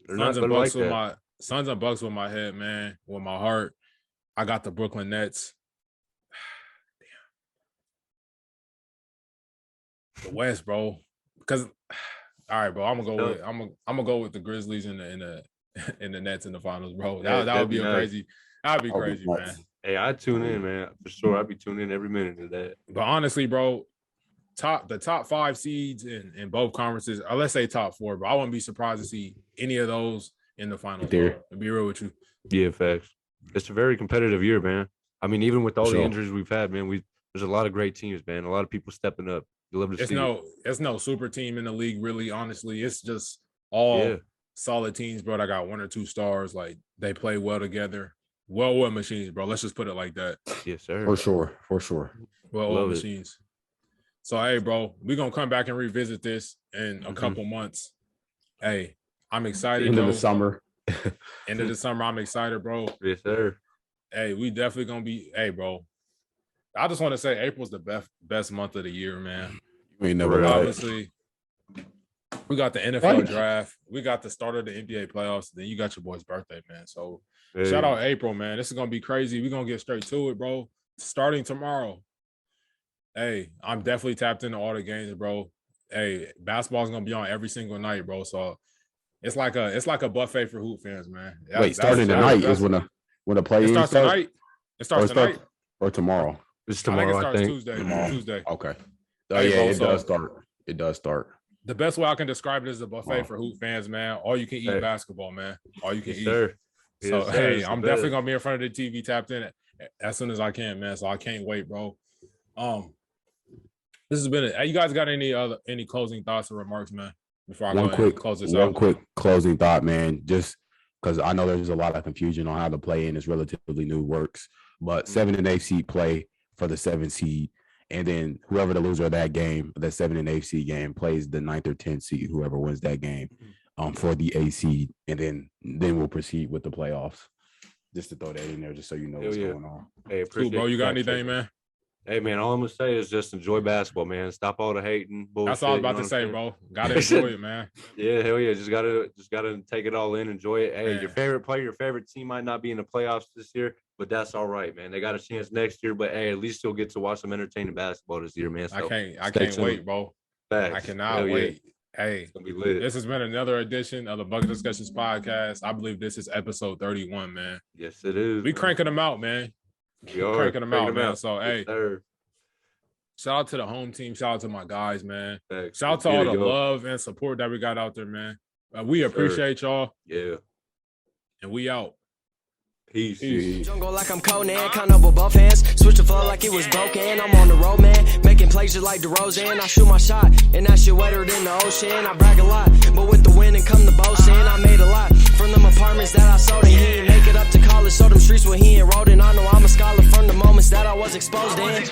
Suns and Bucks with my head, man. With my heart. I got the Brooklyn Nets. Damn. The West, bro. Because all right, bro. I'm gonna go with the Grizzlies in the Nets in the finals, bro. That would be crazy. That'd be crazy, man. Hey, I tune in, man, for sure. I'd be tuning in every minute of that. But honestly, bro, the top 5 seeds in both conferences, or let's say top 4, but I wouldn't be surprised to see any of those in the finals. To be real with you. Yeah, facts. It's a very competitive year, man. I mean, even with all the injuries we've had, man, there's a lot of great teams, man. A lot of people stepping up. You love to see it's no super team in the league, really. Honestly, it's just all solid teams, bro. That got 1 or 2 stars. Like they play well together. Well machines, bro. Let's just put it like that. Yes, sir. For sure. Well machines. So hey, bro, we're gonna come back and revisit this in a couple months. Hey, I'm excited. End of the summer. End of the summer, I'm excited, bro. Yes, sir. Hey, we definitely gonna be. Hey, bro. I just want to say April's the best month of the year, man. You ain't never right. Obviously, we got the NFL draft. We got the start of the NBA playoffs. Then you got your boy's birthday, man. So shout out April, man. This is gonna be crazy. We're gonna get straight to it, bro. Starting tomorrow. Hey, I'm definitely tapped into all the games, bro. Hey, basketball's gonna be on every single night, bro. So it's like a buffet for hoop fans, man. Wait, starting tonight is when the play starts tonight. It starts tonight or tomorrow. It's tomorrow. I think it starts Tuesday. Okay. Hey, yeah, bro, does start. It does start. The best way I can describe it is a buffet for hoop fans, man. All you can eat basketball, man. All you can eat. Sir. So hey, I'm definitely gonna be in front of the TV tapped in as soon as I can, man. So I can't wait, bro. This has been it. You guys got any closing thoughts or remarks, man? Before I close this out. One quick closing thought, man. Just because I know there's a lot of confusion on how the play-in is relatively new works, but 7 and 8 seed play for the 7 seed, and then whoever the loser of that game, the 7 and 8 seed game, plays the 9th or 10th seed, whoever wins that game, for the 8 seed, and then we'll proceed with the playoffs. Just to throw that in there, just so you know what's going on. Hey, cool, bro. You got anything, man? Hey, man, all I'm going to say is just enjoy basketball, man. Stop all the hating bullshit. That's all I was about to say, bro. Got to enjoy it, man. Yeah, hell yeah. Just gotta take it all in, enjoy it. Hey, your favorite player, your favorite team might not be in the playoffs this year, but that's all right, man. They got a chance next year, but hey, at least you'll get to watch some entertaining basketball this year, man. So I can't wait, bro. Facts. I cannot wait. Hey, it's gonna be lit. This has been another edition of the Bucket Discussions podcast. I believe this is episode 31, man. Yes, it is. We cranking them out, man. We are cranking them out, man. So, yes, hey, sir. Shout out to the home team. Shout out to my guys, man. Thanks. Shout out to all the love and support that we got out there, man. We appreciate y'all. Yeah. And we out. Peace. Jungle like I'm Conan, kind of with both hands. Switch the flow like it was broken. I'm on the road, man. Making plays just like DeRozan. I shoot my shot, and that shit wetter than the ocean. I brag a lot, but with the wind and come the boasting. I made a lot from them apartments that I sold in. He didn't make it up to college, so them streets where he enrolled in. I know I'm a scholar from the moments that I was exposed in.